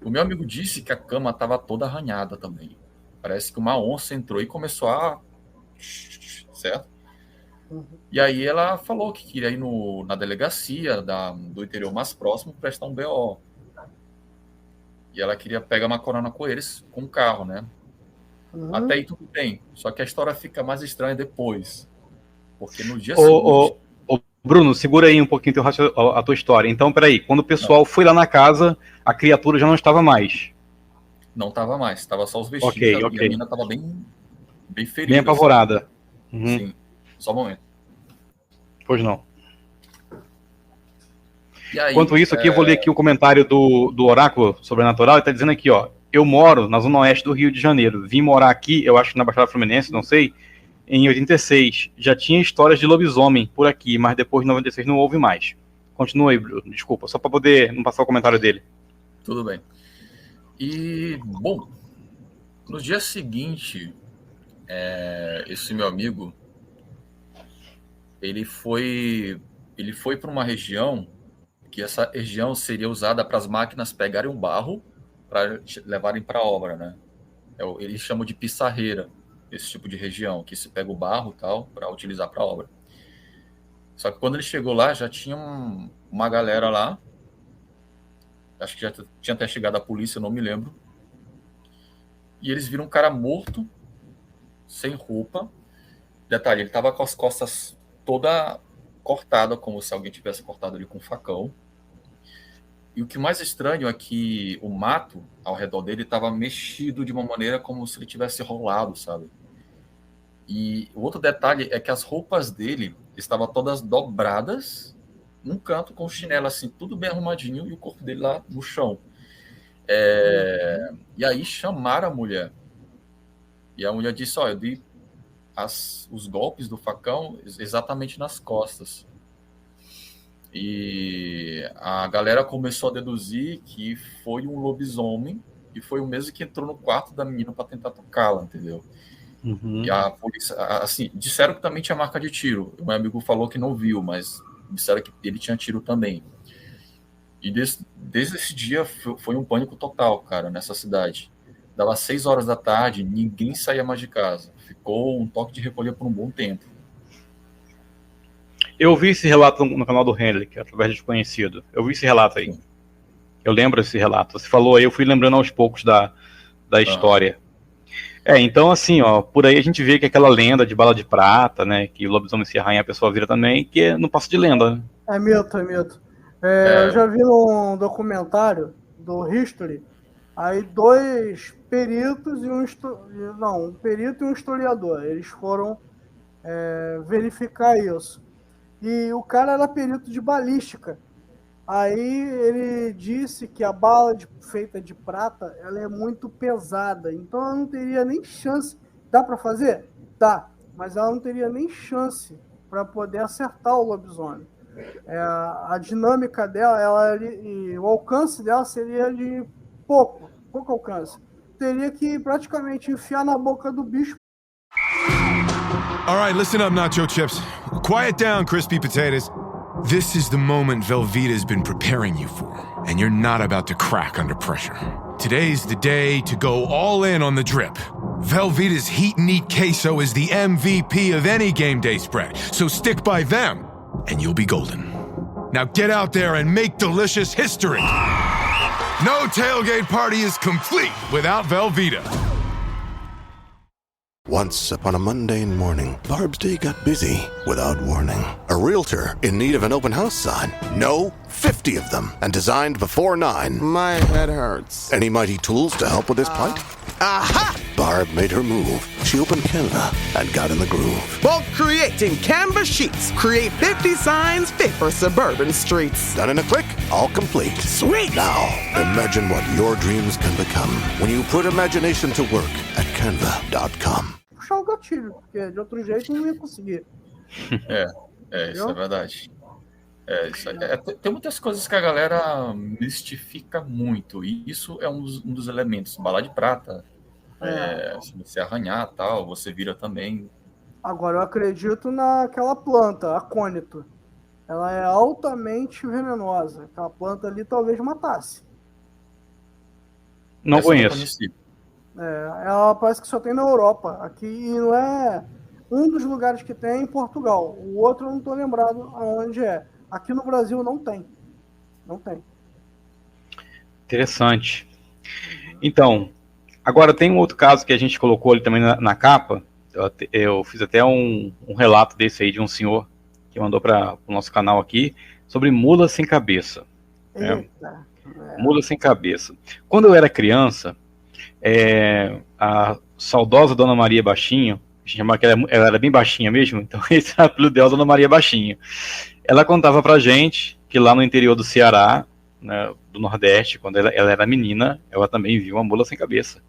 O meu amigo disse que a cama estava toda arranhada também. Parece que uma onça entrou e começou a... Certo? Uhum. E aí ela falou que queria ir na delegacia do interior mais próximo prestar um BO. E ela queria pegar uma corona com eles, com o carro, né? Uhum. Até aí tudo bem. Só que a história fica mais estranha depois. Porque no dia seguinte... Bruno, segura aí um pouquinho a tua história. Então, peraí, quando o pessoal foi lá na casa, a criatura já não estava mais. Não estava mais, estava só os vestidos. Okay. E a menina estava bem ferida. Bem apavorada. Uhum. Sim, só um momento. Pois não. E aí, enquanto isso, aqui eu vou ler aqui o comentário do Oráculo Sobrenatural. Ele está dizendo aqui, ó, eu moro na zona oeste do Rio de Janeiro. Vim morar aqui, eu acho que na Baixada Fluminense, não sei, em 86. Já tinha histórias de lobisomem por aqui, mas depois de 96 não houve mais. Continua aí, Bruno, desculpa, só para poder não passar o comentário dele. Tudo bem. E, bom, no dia seguinte, esse meu amigo, ele foi para uma região que essa região seria usada para as máquinas pegarem um barro para levarem para a obra, né? Eles chamam de pissarreira, esse tipo de região, que se pega o barro e tal, para utilizar para a obra. Só que quando ele chegou lá, já tinha uma galera lá, acho que já tinha até chegado a polícia, eu não me lembro, e eles viram um cara morto, sem roupa. Detalhe, ele estava com as costas toda cortada, como se alguém tivesse cortado ele com um facão. E o que mais estranho é que o mato ao redor dele estava mexido de uma maneira como se ele tivesse rolado, sabe? E o outro detalhe é que as roupas dele estavam todas dobradas num canto com o chinelo assim, tudo bem arrumadinho, e o corpo dele lá no chão. E aí chamaram a mulher. E a mulher disse, eu dei os golpes do facão exatamente nas costas. E a galera começou a deduzir que foi um lobisomem e foi o mesmo que entrou no quarto da menina para tentar tocá-la, entendeu? E a polícia, assim, disseram que também tinha marca de tiro. O meu amigo falou que não viu, mas disseram que ele tinha tiro também. E desde esse dia foi um pânico total, cara, nessa cidade. Dava 6 horas da tarde, ninguém saía mais de casa. Ficou um toque de recolher por um bom tempo. Eu vi esse relato no canal do Henrique, através de Desconhecido. Eu vi esse relato aí. Eu lembro desse relato. Você falou aí, eu fui lembrando aos poucos da história. Então assim, por aí a gente vê que aquela lenda de bala de prata, né, que o lobisomem se arranha, a pessoa vira também, que não passa de lenda, né? É mito. Eu já vi num documentário do History, aí 2 peritos e um perito e um historiador, eles foram verificar isso. E o cara era perito de balística. Aí ele disse que a bala feita de prata, ela é muito pesada, então ela não teria nem chance. Dá para fazer? Dá, mas ela não teria nem chance para poder acertar o lobisomem. A dinâmica dela, e o alcance dela seria de pouco alcance. Teria que praticamente enfiar na boca do bicho. All right, listen up, Nacho Chips. Quiet down, crispy potatoes. This is the moment Velveeta's been preparing you for, and you're not about to crack under pressure. Today's the day to go all in on the drip. Velveeta's Heat and Eat Queso is the MVP of any game day spread, so stick by them, and you'll be golden. Now get out there and make delicious history. No tailgate party is complete without Velveeta. Once upon a mundane morning, Barb's day got busy without warning. A realtor in need of an open house sign. No, 50 of them, and designed before 9. My head hurts. Any mighty tools to help with this plight? Aha! Barb made her move. She opened Canva and got in the groove. Bulk creating Canva sheets. Create 50 signs fit for suburban streets. Done in a click, all complete. Sweet! Now, imagine what your dreams can become when you put imagination to work at canva.com. Puxar o gatilho, porque de outro jeito não ia conseguir. Isso é verdade. Tem muitas coisas que a galera mistifica muito, e isso é um dos elementos. Bala de prata, se você arranhar tal, você vira também. Agora eu acredito naquela planta, acônito. Ela é altamente venenosa. Aquela planta ali talvez matasse. Não conheço. Ela parece que só tem na Europa. Aqui não é um dos lugares que tem em Portugal. O outro eu não estou lembrado aonde é. Aqui no Brasil não tem. Não tem. Interessante. Então, agora tem um outro caso que a gente colocou ali também na capa. Eu fiz até um relato desse aí de um senhor que mandou para o nosso canal aqui sobre mula sem cabeça. Mula sem cabeça. Quando eu era criança, a saudosa Dona Maria Baixinho, a gente chamava que ela era bem baixinha mesmo, então esse é o apelido dela, Dona Maria Baixinho. Ela contava pra gente que lá no interior do Ceará, né, do Nordeste, quando ela era menina, ela também viu uma mula sem cabeça.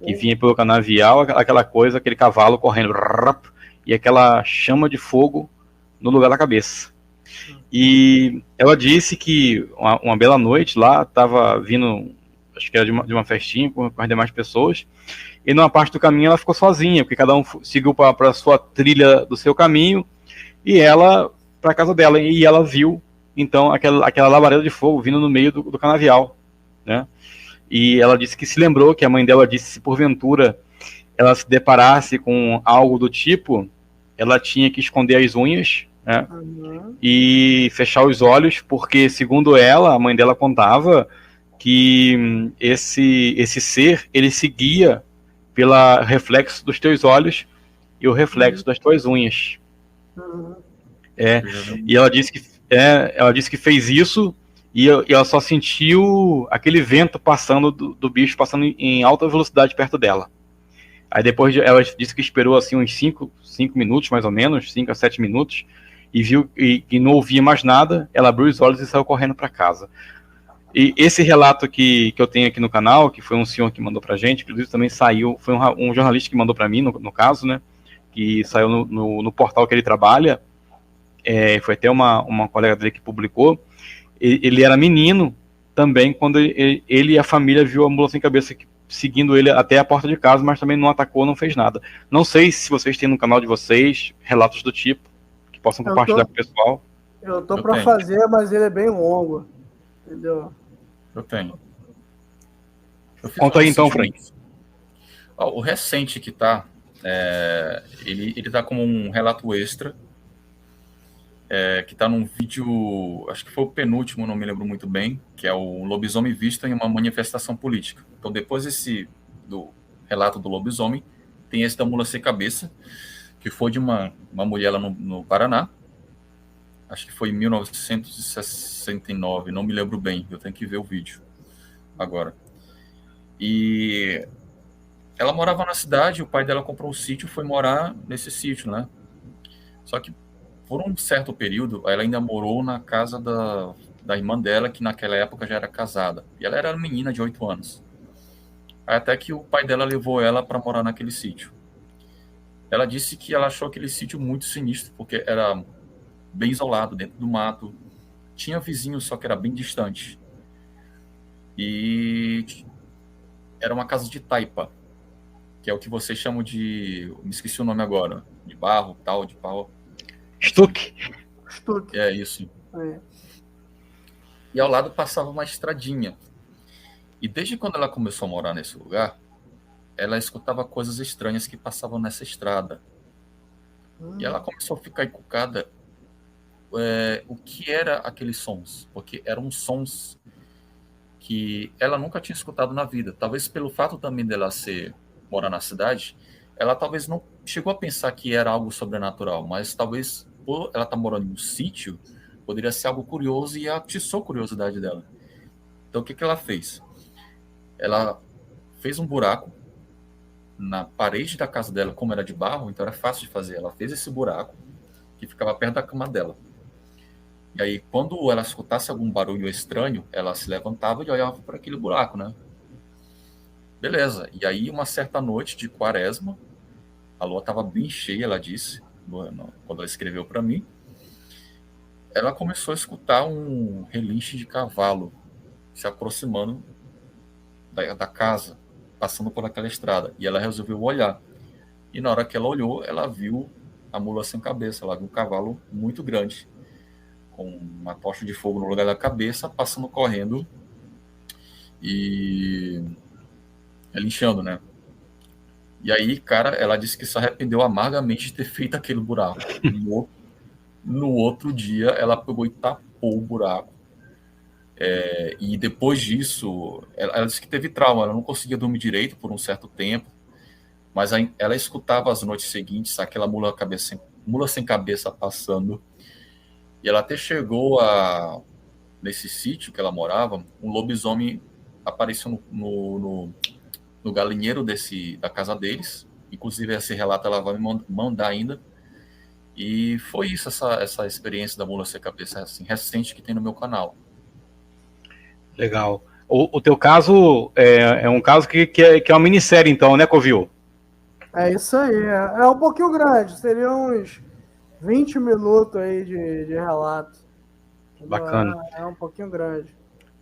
Que vinha pelo canavial, aquela coisa, aquele cavalo correndo, e aquela chama de fogo no lugar da cabeça. E ela disse que uma bela noite lá, estava vindo, acho que era de uma festinha com as demais pessoas, e numa parte do caminho ela ficou sozinha, porque cada um seguiu para a sua trilha do seu caminho, e ela para a casa dela, e ela viu então aquela labareda de fogo vindo no meio do canavial, né? E ela disse que se lembrou que a mãe dela disse que se porventura ela se deparasse com algo do tipo, ela tinha que esconder as unhas, né? E fechar os olhos, porque segundo ela, a mãe dela contava que esse ser, ele seguia pelo reflexo dos teus olhos e o reflexo das tuas unhas. E ela disse que fez isso, e ela só sentiu aquele vento passando do bicho passando em alta velocidade perto dela. Aí depois ela disse que esperou assim uns 5 minutos, mais ou menos, 5 a 7 minutos, e viu e não ouvia mais nada. Ela abriu os olhos e saiu correndo para casa. E esse relato que eu tenho aqui no canal, que foi um senhor que mandou pra gente, inclusive também saiu, foi um jornalista que mandou para mim, no caso, né, que saiu no portal que ele trabalha, foi até uma colega dele que publicou. Ele era menino também quando ele e a família viu a mula sem cabeça seguindo ele até a porta de casa, mas também não atacou, não fez nada. Não sei se vocês têm no canal de vocês relatos do tipo, que possam compartilhar com o pessoal. Eu tô para fazer, mas ele é bem longo, entendeu? Eu tenho. Conta aí então, Frank. O recente que tá, ele tá como um relato extra, que tá num vídeo, acho que foi o penúltimo, não me lembro muito bem, que é o lobisomem visto em uma manifestação política. Então, depois do relato do lobisomem, tem esse da mula sem cabeça, que foi de uma mulher lá no Paraná, acho que foi em 1969, não me lembro bem, eu tenho que ver o vídeo agora. E ela morava na cidade, o pai dela comprou um sítio, foi morar nesse sítio, né? Só que por um certo período, ela ainda morou na casa da irmã dela, que naquela época já era casada. E ela era uma menina de 8 anos. Até que o pai dela levou ela para morar naquele sítio. Ela disse que ela achou aquele sítio muito sinistro, porque era bem isolado, dentro do mato. Tinha vizinhos, só que era bem distante. E era uma casa de taipa, que é o que vocês chamam de... me esqueci o nome agora. De barro, tal, de pau. Estuque. É isso. E ao lado passava uma estradinha. E desde quando ela começou a morar nesse lugar, ela escutava coisas estranhas que passavam nessa estrada. E ela começou a ficar encucada. O que era aqueles sons? Porque eram sons que ela nunca tinha escutado na vida. Talvez pelo fato também dela morar na cidade, ela talvez não chegou a pensar que era algo sobrenatural, mas talvez por ela estar morando em um sítio, poderia ser algo curioso e atiçou a curiosidade dela. Então o que ela fez? Ela fez um buraco na parede da casa dela, como era de barro, então era fácil de fazer. Ela fez esse buraco que ficava perto da cama dela. E aí, quando ela escutasse algum barulho estranho, ela se levantava e olhava para aquele buraco, né? Beleza. E aí, uma certa noite de quaresma, a lua estava bem cheia, ela disse, quando ela escreveu para mim, ela começou a escutar um relinche de cavalo se aproximando da casa, passando por aquela estrada. E ela resolveu olhar. E na hora que ela olhou, ela viu a mula sem cabeça. Ela viu um cavalo muito grande, com uma tocha de fogo no lugar da cabeça, passando correndo e relinchando, né? E aí, cara, ela disse que se arrependeu amargamente de ter feito aquele buraco. No outro dia, ela pegou e tapou o buraco. E depois disso, ela disse que teve trauma, ela não conseguia dormir direito por um certo tempo, mas ela escutava as noites seguintes aquela mula sem cabeça passando, e ela até chegou nesse sítio que ela morava, um lobisomem apareceu no galinheiro da casa deles, inclusive esse relato ela vai me mandar ainda, e foi isso, essa experiência da mula sem cabeça assim, recente que tem no meu canal. Legal. O teu caso é um caso que é uma minissérie, então, né, Covil? É isso aí. É um pouquinho grande. Seria uns 20 minutos aí de relato. Bacana. É um pouquinho grande.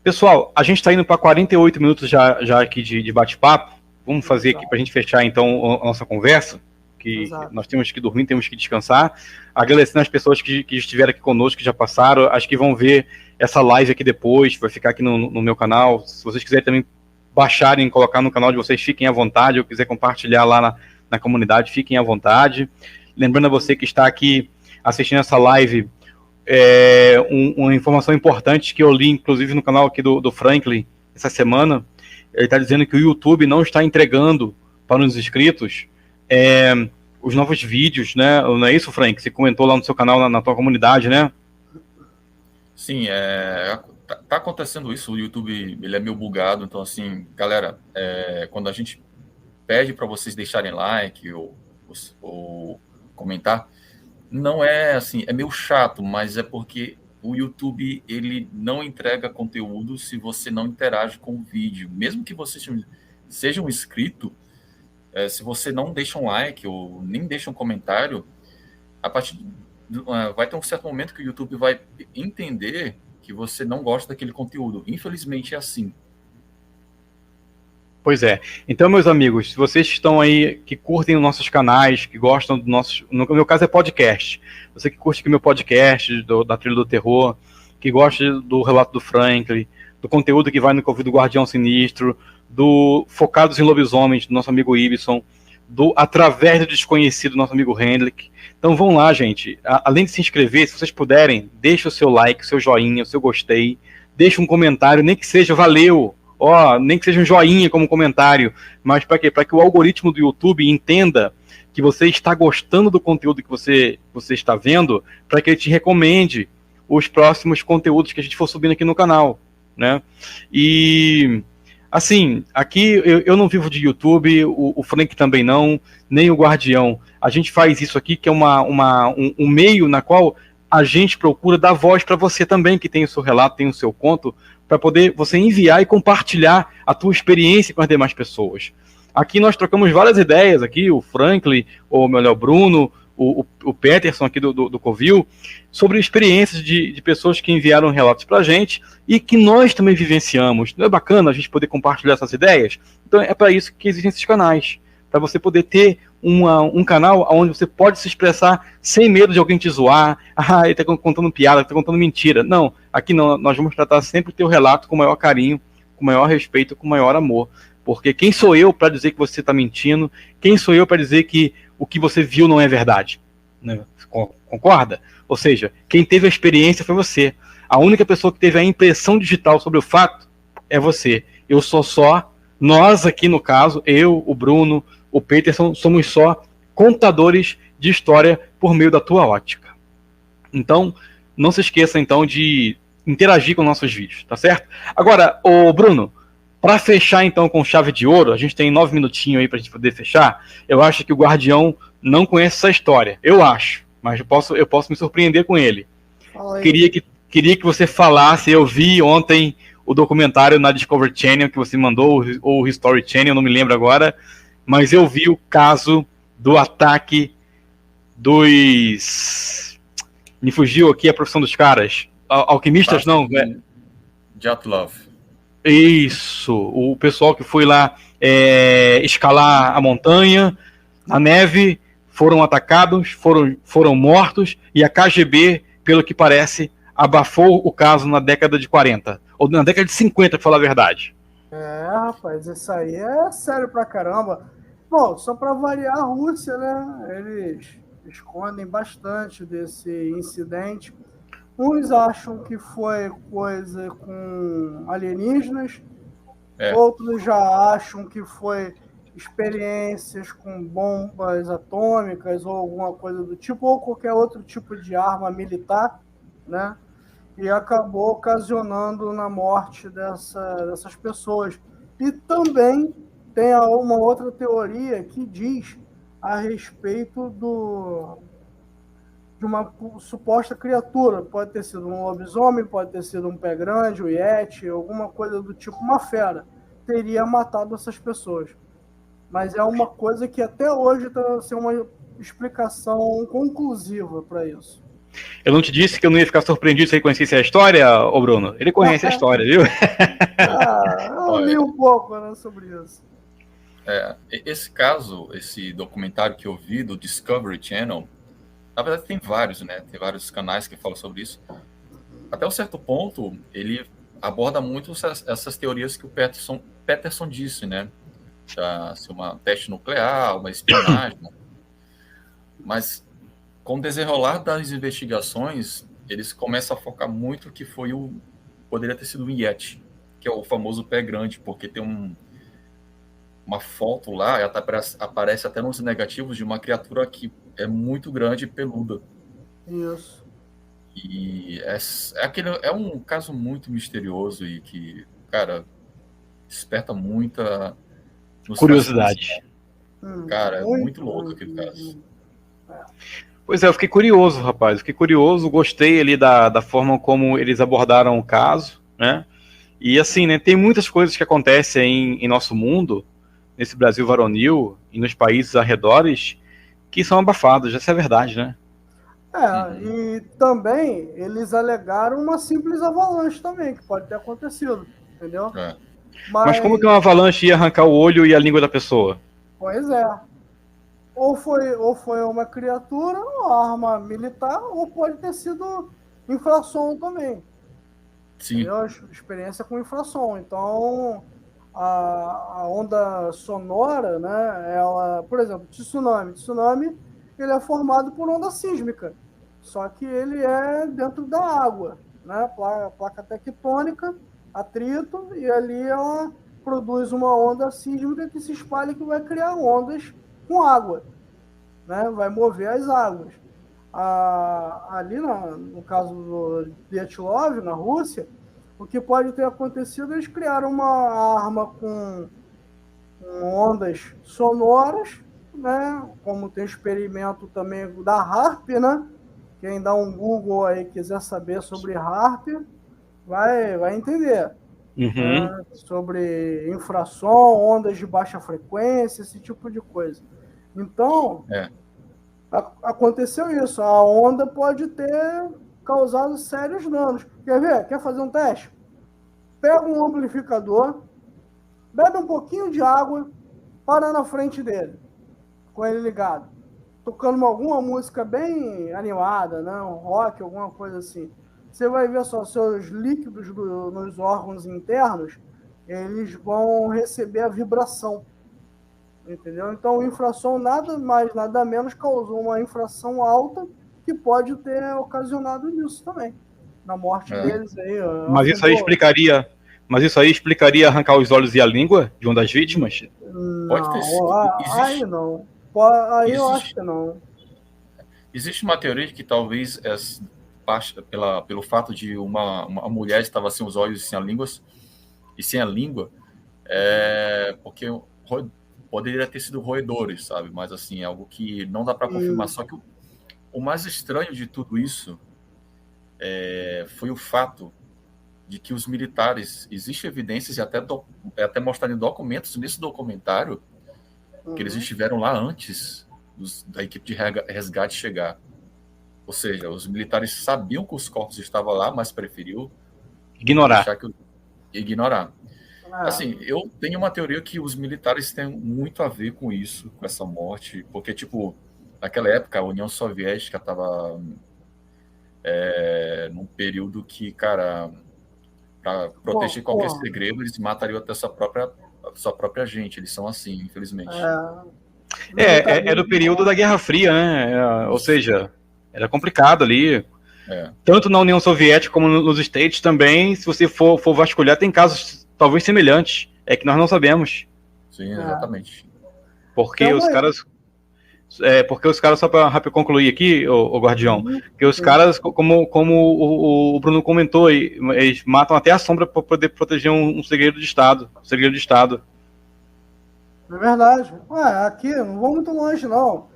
Pessoal, a gente está indo para 48 minutos já aqui de bate-papo. Vamos fazer aqui para a gente fechar, então, a nossa conversa. Que nós temos que dormir, temos que descansar. Agradecendo as pessoas que estiveram aqui conosco, que já passaram. Acho que vão ver essa live aqui depois, vai ficar aqui no meu canal. Se vocês quiserem também baixarem, colocar no canal de vocês, fiquem à vontade. Ou quiser compartilhar lá na comunidade, fiquem à vontade. Lembrando a você que está aqui assistindo essa live, uma informação importante que eu li, inclusive, no canal aqui do Franklin, essa semana. Ele está dizendo que o YouTube não está entregando para os inscritos os novos vídeos, né? Não é isso, Frank? Você comentou lá no seu canal, na tua comunidade, né? Sim, tá acontecendo isso, o YouTube ele é meio bugado, então assim, galera, quando a gente pede para vocês deixarem like ou comentar, não é assim, é meio chato, mas é porque o YouTube ele não entrega conteúdo se você não interage com o vídeo, mesmo que você seja um inscrito, se você não deixa um like ou nem deixa um comentário, vai ter um certo momento que o YouTube vai entender que você não gosta daquele conteúdo. Infelizmente é assim. Pois é. Então, meus amigos, se vocês estão aí, que curtem os nossos canais, que gostam do nosso... No meu caso é podcast. Você que curte aqui meu podcast, da Trilha do Terror, que gosta do Relato do Franklin, do conteúdo que vai no Covid do Guardião Sinistro, do Focados em Lobisomens, do nosso amigo Ibson, do Através do Desconhecido, do nosso amigo Hendrick. Então vão lá, gente. Além de se inscrever, se vocês puderem, deixa o seu like, o seu joinha, o seu gostei, deixa um comentário, nem que seja valeu, nem que seja um joinha como comentário, mas para quê? Para que o algoritmo do YouTube entenda que você está gostando do conteúdo que você está vendo, para que ele te recomende os próximos conteúdos que a gente for subindo aqui no canal, né? E assim, aqui eu não vivo de YouTube, o Frank também não, nem o Guardião. A gente faz isso aqui, que é um meio na qual a gente procura dar voz para você também, que tem o seu relato, tem o seu conto, para poder você enviar e compartilhar a tua experiência com as demais pessoas. Aqui nós trocamos várias ideias, aqui o Franklin, ou melhor, o Bruno, o Peterson aqui do Covil, sobre experiências de pessoas que enviaram relatos para a gente e que nós também vivenciamos. Não é bacana a gente poder compartilhar essas ideias? Então é para isso que existem esses canais, para você poder ter um canal onde você pode se expressar sem medo de alguém te zoar, ele está contando piada, está contando mentira. Não, aqui não, nós vamos tratar sempre o teu relato com o maior carinho, com o maior respeito, com o maior amor. Porque quem sou eu para dizer que você está mentindo? Quem sou eu para dizer que o que você viu não é verdade? Né? Concorda? Ou seja, quem teve a experiência foi você. A única pessoa que teve a impressão digital sobre o fato é você. Eu sou só, nós aqui no caso, eu, o Bruno, o Peterson, somos só contadores de história por meio da tua ótica. Então, não se esqueça então de interagir com nossos vídeos, tá certo? Agora, ô Bruno, para fechar então com chave de ouro, a gente tem 9 minutinhos aí pra gente poder fechar. Eu acho que o Guardião não conhece essa história. Eu acho, mas eu posso me surpreender com ele. Queria que você falasse, eu vi ontem o documentário na Discovery Channel que você mandou, ou o History Channel, não me lembro agora, mas eu vi o caso do ataque dos... Me fugiu aqui a profissão dos caras. Alquimistas, não? Dyatlov. Isso, o pessoal que foi lá escalar a montanha, na neve, foram atacados, foram mortos, e a KGB, pelo que parece, abafou o caso na década de 40, ou na década de 50, pra falar a verdade. Rapaz, isso aí é sério pra caramba. Bom, só pra variar a Rússia, né, eles escondem bastante desse incidente. Uns acham que foi coisa com alienígenas, outros já acham que foi experiências com bombas atômicas ou alguma coisa do tipo, ou qualquer outro tipo de arma militar, né? E acabou ocasionando na morte dessas pessoas. E também tem uma outra teoria que diz a respeito de uma suposta criatura. Pode ter sido um lobisomem, pode ter sido um pé grande, um yeti, alguma coisa do tipo, uma fera. Teria matado essas pessoas. Mas é uma coisa que até hoje está sendo uma explicação conclusiva para isso. Eu não te disse que eu não ia ficar surpreendido se ele conhecesse a história, ô Bruno? Ele conhece a história, viu? Eu li um pouco, né, sobre isso. Esse caso, esse documentário que eu vi do Discovery Channel, na verdade tem vários, né? Tem vários canais que falam sobre isso. Até um certo ponto, ele aborda muito essas teorias que o Peterson disse, né? Assim, uma teste nuclear, uma espionagem. Mas com o desenrolar das investigações, eles começam a focar muito que poderia ter sido um Yeti, que é o famoso pé grande, porque tem uma foto lá, aparece até nos negativos de uma criatura que é muito grande e peluda. Isso. E é um caso muito misterioso e que, cara, desperta muita curiosidade. Cara, é muito louco aquele caso. Pois é, eu fiquei curioso, rapaz. Fiquei curioso, gostei ali da forma como eles abordaram o caso, né? E assim, né, tem muitas coisas que acontecem em nosso mundo, nesse Brasil varonil e nos países arredores, que são abafadas, essa é a verdade, né? E também eles alegaram uma simples avalanche também, que pode ter acontecido, entendeu? Mas como que uma avalanche ia arrancar o olho e a língua da pessoa? Pois é. Ou foi uma criatura, uma arma militar, ou pode ter sido infração também. Sim. Entendeu? Experiência com infração. Então, a onda sonora, né? Ela, por exemplo, tsunami. Tsunami, ele é formado por onda sísmica. Só que ele é dentro da água, né? Placa tectônica, atrito, e ali ela produz uma onda sísmica que se espalha e que vai criar ondas com água, né? Vai mover as águas. Ali, no caso do Dyatlov, na Rússia, o que pode ter acontecido, eles criaram uma arma com ondas sonoras, né? Como tem experimento também da HAARP, né? Quem dá um Google aí quiser saber sobre HAARP, vai entender. Né? Sobre infração, ondas de baixa frequência, esse tipo de coisa. Então, aconteceu isso. A onda pode ter causado sérios danos. Quer ver? Quer fazer um teste? Pega um amplificador, bebe um pouquinho de água, para na frente dele, com ele ligado, tocando alguma música bem animada, né? Um rock, alguma coisa assim. Você vai ver só seus líquidos nos órgãos internos, eles vão receber a vibração. Entendeu? Então, infração nada mais, nada menos causou uma infração alta que pode ter ocasionado nisso também. Na morte deles aí. Mas isso aí explicaria arrancar os olhos e a língua de uma das vítimas? Não, Pode ter sido. aí não. Aí eu acho que não. Existe uma teoria de que talvez pelo fato de uma mulher estava sem os olhos e sem a língua, porque poderia ter sido roedores, sabe? Mas assim, é algo que não dá para confirmar. Só que o mais estranho de tudo isso foi o fato de que os militares, existem evidências e até mostrar em documentos nesse documentário que eles estiveram lá antes da equipe de resgate chegar. Ou seja, os militares sabiam que os corpos estavam lá, mas preferiu ignorar. Assim, eu tenho uma teoria que os militares têm muito a ver com isso, com essa morte, porque, tipo, naquela época a União Soviética estava num período que, cara, para proteger qualquer segredo, eles matariam até sua própria gente. Eles são assim, infelizmente. É do período da Guerra Fria, né? Ou seja, era complicado ali. Tanto na União Soviética como nos States também, se você for vasculhar, tem casos talvez semelhantes. É que nós não sabemos. Sim, exatamente. Porque os caras, só para concluir aqui, o Guardião, que os caras, como o Bruno comentou, eles matam até a sombra para poder proteger um segredo de Estado. É verdade. Aqui, não vou muito longe, não.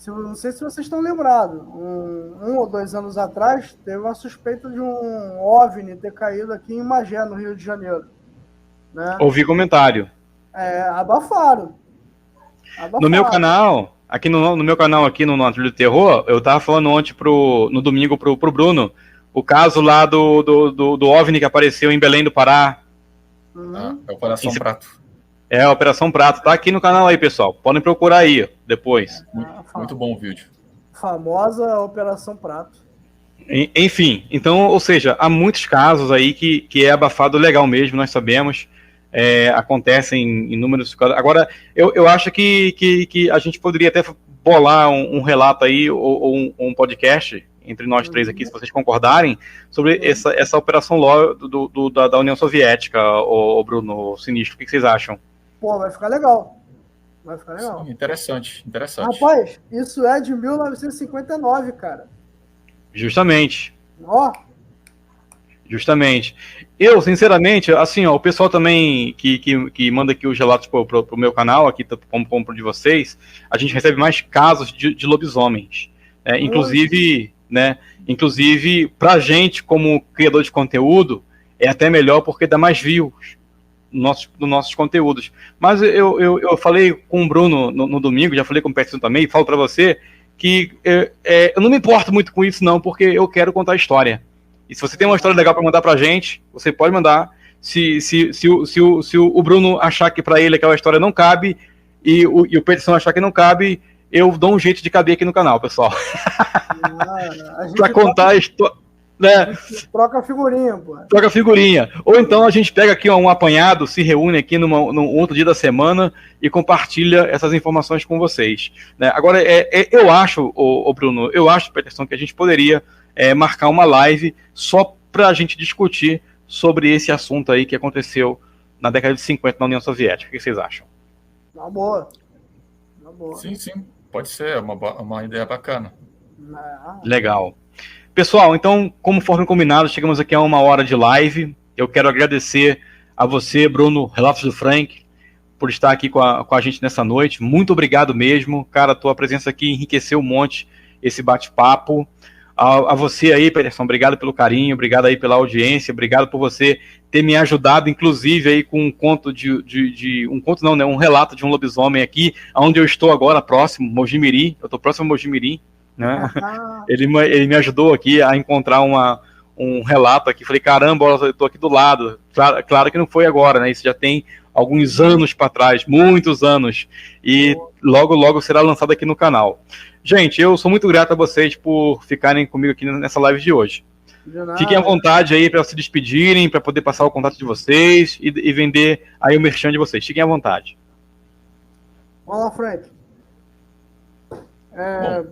Não sei se vocês estão lembrados. Um ou 2 anos atrás, teve uma suspeita de um OVNI ter caído aqui em Magé, no Rio de Janeiro. Né? Ouvi comentário. Abafaram. No meu canal, aqui no meu canal, aqui no Trilho do Terror, eu tava falando ontem no domingo pro Bruno, o caso lá do OVNI que apareceu em Belém do Pará. É Operação Prato. É a Operação Prato, tá aqui no canal aí, pessoal. Podem procurar aí, depois. Muito bom o vídeo. Famosa Operação Prato. Enfim, então, ou seja, há muitos casos aí que é abafado legal mesmo, nós sabemos. Acontecem inúmeros casos. Agora, eu acho que a gente poderia até bolar um relato aí, ou um podcast entre nós três aqui, se vocês concordarem, sobre essa operação da União Soviética, o Bruno Sinistro. O que vocês acham? Pô, vai ficar legal. Sim, interessante. Rapaz, isso é de 1959, cara. Justamente. Ó. Justamente. Eu, sinceramente, assim, ó, o pessoal também que manda aqui os relatos pro meu canal, aqui como pro de vocês, a gente recebe mais casos de lobisomens. Inclusive, né? Inclusive, pra gente, como criador de conteúdo, é até melhor porque dá mais views nos nossos conteúdos. Mas eu falei com o Bruno no domingo, já falei com o Peterson também, e falo pra você que eu não me importo muito com isso, não, porque eu quero contar a história. E se você tem uma história legal para mandar pra gente, você pode mandar. Se o Bruno achar que para ele aquela história não cabe e o Peterson achar que não cabe, eu dou um jeito de caber aqui no canal, pessoal. Para contar a história. Né? Troca figurinha, pô. Troca figurinha. Ou então a gente pega aqui um apanhado, se reúne aqui num outro dia da semana e compartilha essas informações com vocês. Né? Agora, eu acho, Bruno, Peterson, que a gente poderia marcar uma live só para a gente discutir sobre esse assunto aí que aconteceu na década de 50 na União Soviética. O que vocês acham? Na boa. Sim, pode ser, é uma ideia bacana. Legal. Pessoal, então, conforme combinado, chegamos aqui a 1 hora de live. Eu quero agradecer a você, Bruno, Relatos do Frank, por estar aqui com a gente nessa noite. Muito obrigado mesmo. Cara, a tua presença aqui enriqueceu um monte esse bate-papo. A você aí, Peterson, obrigado pelo carinho, obrigado aí pela audiência, obrigado por você ter me ajudado, inclusive, aí com um conto um relato de um lobisomem aqui, onde eu estou agora, próximo, Mojimirim. Eu estou próximo a Mojimirim, né? Ele me ajudou aqui a encontrar um relato aqui. Falei, caramba, eu estou aqui do lado. Claro que não foi agora, né? Isso já tem alguns anos para trás, muitos anos. E logo será lançado aqui no canal. Gente, eu sou muito grato a vocês por ficarem comigo aqui nessa live de hoje. Fiquem à vontade aí para se despedirem, para poder passar o contato de vocês e vender aí o merchan de vocês. Fiquem à vontade. Vamos lá, Frank. Bom,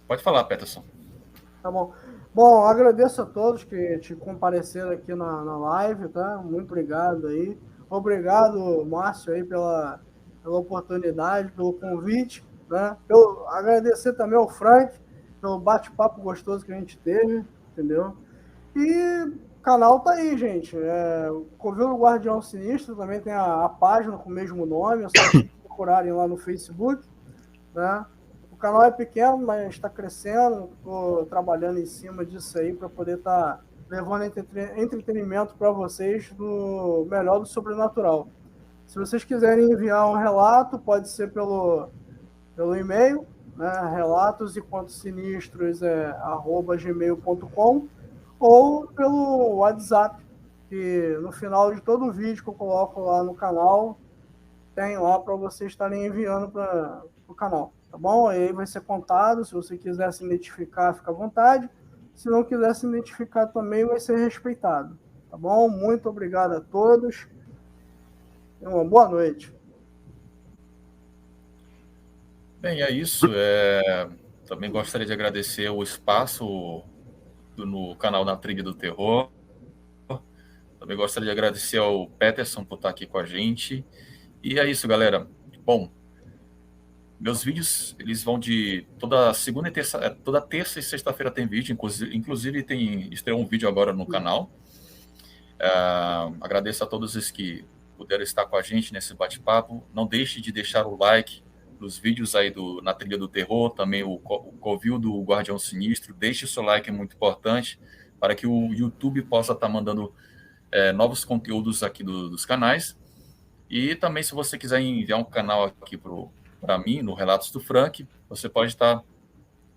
pode falar, Peterson. Tá bom. Bom, agradeço a todos que te compareceram aqui na live, tá? Muito obrigado aí. Obrigado, Márcio, aí pela oportunidade, pelo convite. Né? Eu agradecer também ao Frank pelo bate-papo gostoso que a gente teve, entendeu? E o canal tá aí, gente. Covil do Guardião Sinistro também tem a página com o mesmo nome, é só procurarem lá no Facebook, né? O canal é pequeno, mas está crescendo. Estou trabalhando em cima disso aí para poder estar levando entretenimento para vocês do melhor do sobrenatural. Se vocês quiserem enviar um relato, pode ser pelo e-mail, né, relatosencontossinistros@gmail.com, ou pelo WhatsApp, que no final de todo o vídeo que eu coloco lá no canal, tem lá para vocês estarem enviando para o canal, tá bom? Aí vai ser contado, se você quiser se identificar, fica à vontade. Se não quiser se identificar também, vai ser respeitado, tá bom? Muito obrigado a todos e uma boa noite. Bem, é isso. Também gostaria de agradecer o espaço no canal Na Trilha do Terror. Também gostaria de agradecer ao Peterson por estar aqui com a gente. E é isso, galera. Bom, meus vídeos, eles vão de toda segunda e terça, toda terça e sexta-feira tem vídeo, inclusive estreou um vídeo agora no canal. Agradeço a todos os que puderam estar com a gente nesse bate-papo. Não deixe de deixar o like nos vídeos aí Na Trilha do Terror, também o Covil do Guardião Sinistro. Deixe o seu like, é muito importante, para que o YouTube possa estar mandando novos conteúdos aqui dos canais. E também, se você quiser enviar um canal aqui para mim, no Relatos do Frank, você pode estar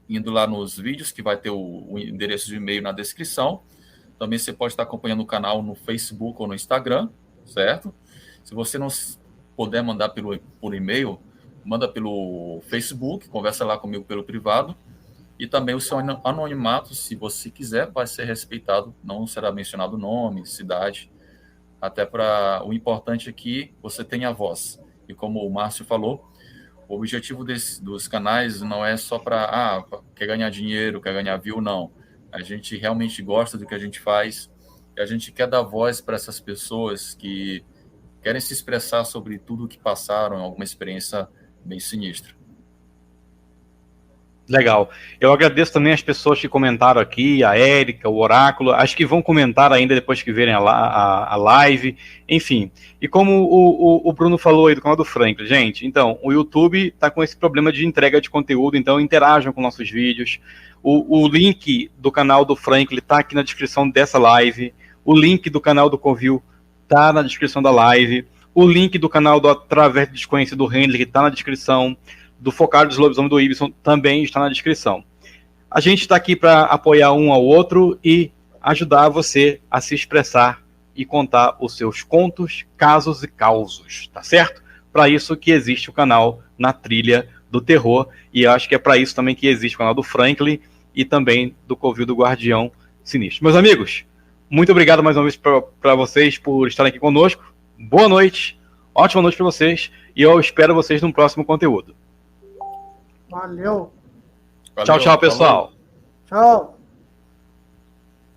indo lá nos vídeos, que vai ter o endereço de e-mail na descrição. Também você pode estar acompanhando o canal no Facebook ou no Instagram, certo? Se você não puder mandar por e-mail, manda pelo Facebook, conversa lá comigo pelo privado. E também o seu anonimato, se você quiser, vai ser respeitado. Não será mencionado nome, cidade. Até para o importante aqui, você tenha voz. E como o Márcio falou, o objetivo dos canais não é só para, quer ganhar dinheiro, quer ganhar view, não. A gente realmente gosta do que a gente faz e a gente quer dar voz para essas pessoas que querem se expressar sobre tudo o que passaram, alguma experiência bem sinistra. Legal. Eu agradeço também as pessoas que comentaram aqui, a Érica, o Oráculo, acho que vão comentar ainda depois que verem a live, enfim. E como o Bruno falou aí do canal do Franklin, gente, então, o YouTube está com esse problema de entrega de conteúdo, então interajam com nossos vídeos. O link do canal do Franklin está aqui na descrição dessa live, o link do canal do Covil está na descrição da live, o link do canal do Através do Desconhecido do Hendrick está na descrição, do Focado dos Lobisomens do Ibson também está na descrição. A gente está aqui para apoiar um ao outro e ajudar você a se expressar e contar os seus contos, casos e causos, tá certo? Para isso que existe o canal Na Trilha do Terror, e eu acho que é para isso também que existe o canal do Franklin e também do Covil do Guardião Sinistro. Meus amigos, muito obrigado mais uma vez para vocês por estarem aqui conosco. Boa noite, ótima noite para vocês, e eu espero vocês no próximo conteúdo. Valeu. Tchau, tchau, pessoal. Tchau.